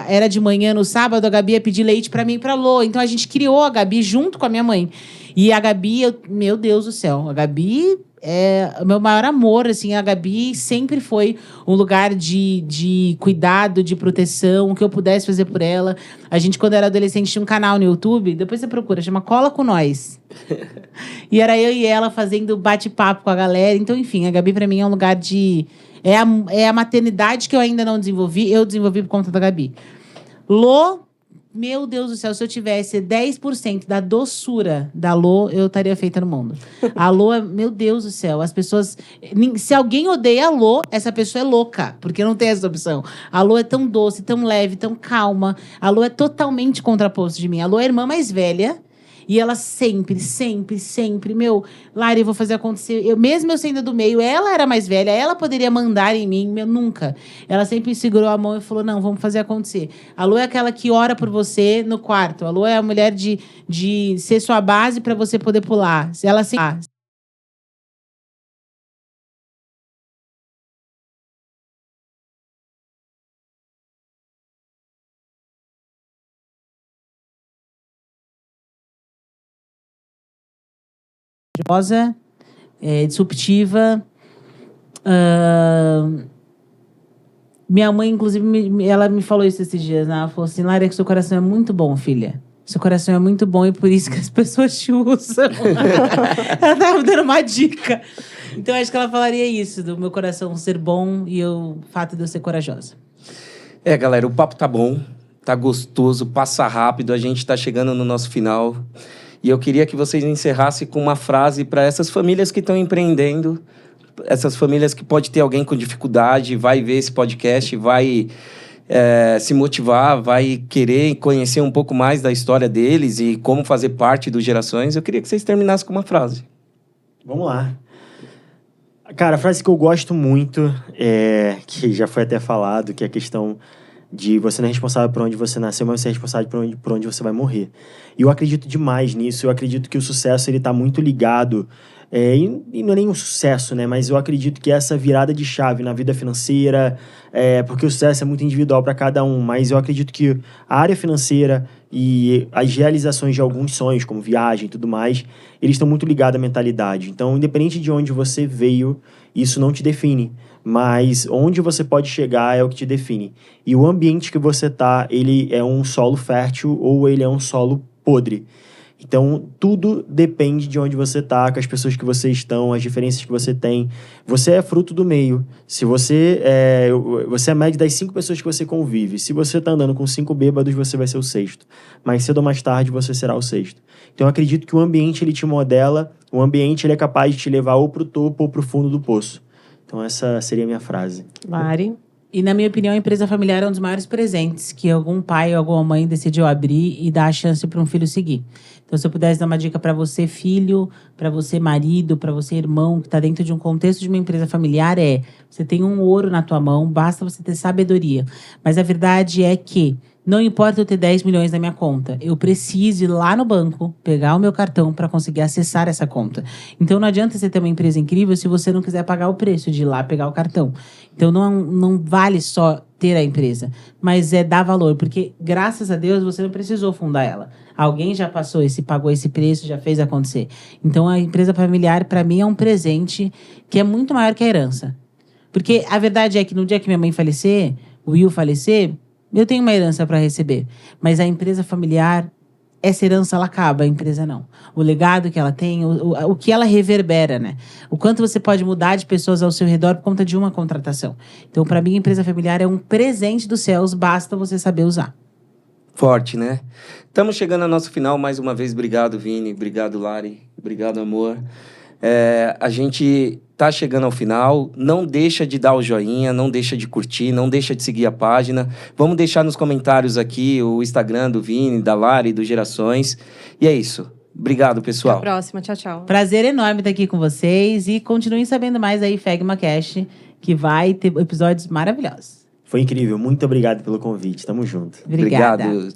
Era de manhã, no sábado, a Gabi ia pedir leite pra mim e pra Lô. Então, a gente criou a Gabi junto com a minha mãe. E a Gabi, meu Deus do céu, a Gabi é o meu maior amor, assim, a Gabi sempre foi um lugar de cuidado, de proteção, o que eu pudesse fazer por ela. A gente, quando era adolescente, tinha um canal no YouTube, depois você procura, chama Cola com Nós. E era eu e ela fazendo bate-papo com a galera. Então, enfim, a Gabi pra mim é um lugar de... É a maternidade que eu ainda não desenvolvi, eu desenvolvi por conta da Gabi. Lô, meu Deus do céu, se eu tivesse 10% da doçura da Lô, eu estaria feita no mundo. A Lô, meu Deus do céu, as pessoas... Se alguém odeia a Lô, essa pessoa é louca, porque não tem essa opção. A Lô é tão doce, tão leve, tão calma. A Lô é totalmente contraposto de mim. A Lô é a irmã mais velha. E ela sempre, Lari, eu vou fazer acontecer. Mesmo eu sendo do meio, ela era mais velha, ela poderia mandar em mim, nunca. Ela sempre segurou a mão e falou, não, vamos fazer acontecer. A Lu é aquela que ora por você no quarto. A Lu é a mulher de ser sua base para você poder pular. Ela sempre... disruptiva. Minha mãe, inclusive, ela me falou isso esses dias, né? Ela falou assim, Lara, que seu coração é muito bom, filha. Seu coração é muito bom e por isso que as pessoas te usam. Ela tava me dando uma dica. Então, acho que ela falaria isso, do meu coração ser bom e o fato de eu ser corajosa. Galera, o papo tá bom, tá gostoso, passa rápido, a gente tá chegando no nosso final. E eu queria que vocês encerrassem com uma frase para essas famílias que estão empreendendo, essas famílias que pode ter alguém com dificuldade, vai ver esse podcast, vai se motivar, vai querer conhecer um pouco mais da história deles e como fazer parte do Gerações. Eu queria que vocês terminassem com uma frase. Vamos lá. Cara, a frase que eu gosto muito, que já foi até falado, que é a questão de você não é responsável por onde você nasceu, mas você é responsável por onde você vai morrer. E eu acredito demais nisso. Eu acredito que o sucesso ele está muito ligado... E não é nem um sucesso, né? Mas eu acredito que essa virada de chave na vida financeira... porque o sucesso é muito individual para cada um. Mas eu acredito que a área financeira e as realizações de alguns sonhos, como viagem e tudo mais, eles estão muito ligados à mentalidade. Então, independente de onde você veio, isso não te define. Mas onde você pode chegar é o que te define. E o ambiente que você tá, ele é um solo fértil ou ele é um solo podre. Então, tudo depende de onde você tá, com as pessoas que você estão, as diferenças que você tem. Você é fruto do meio. Se você é média das 5 pessoas que você convive. Se você tá andando com 5 bêbados, você vai ser o 6º. Mais cedo ou mais tarde, você será o 6º. Então, eu acredito que o ambiente, ele te modela. O ambiente, ele é capaz de te levar ou pro topo ou pro fundo do poço. Então, essa seria a minha frase. Lari? E, na minha opinião, a empresa familiar é um dos maiores presentes que algum pai ou alguma mãe decidiu abrir e dar a chance para um filho seguir. Então, se eu pudesse dar uma dica para você, filho, para você, marido, para você, irmão, que está dentro de um contexto de uma empresa familiar, você tem um ouro na tua mão, basta você ter sabedoria. Mas a verdade é que não importa eu ter 10 milhões na minha conta, eu preciso ir lá no banco, pegar o meu cartão para conseguir acessar essa conta. Então, não adianta você ter uma empresa incrível se você não quiser pagar o preço de ir lá pegar o cartão. Então, não vale só ter a empresa, mas dar valor, porque, graças a Deus, você não precisou fundar ela. Alguém já pagou esse preço, já fez acontecer. Então, a empresa familiar, para mim, é um presente que é muito maior que a herança. Porque a verdade é que no dia que minha mãe falecer, o Will falecer, eu tenho uma herança para receber. Mas a empresa familiar, essa herança, ela acaba, a empresa não. O legado que ela tem, o que ela reverbera, né? O quanto você pode mudar de pessoas ao seu redor por conta de uma contratação. Então, para mim, a empresa familiar é um presente dos céus, basta você saber usar. Forte, né? Estamos chegando ao nosso final. Mais uma vez, obrigado, Vini. Obrigado, Lari. Obrigado, amor. A gente tá chegando ao final. Não deixa de dar o joinha, não deixa de curtir, não deixa de seguir a página. Vamos deixar nos comentários aqui o Instagram do Vini, da Lari, do Gerações. E é isso. Obrigado, pessoal. Até a próxima. Tchau, tchau. Prazer enorme estar aqui com vocês. E continuem sabendo mais aí, FegmaCast, que vai ter episódios maravilhosos. Foi incrível. Muito obrigado pelo convite. Tamo junto. Obrigada. Obrigado.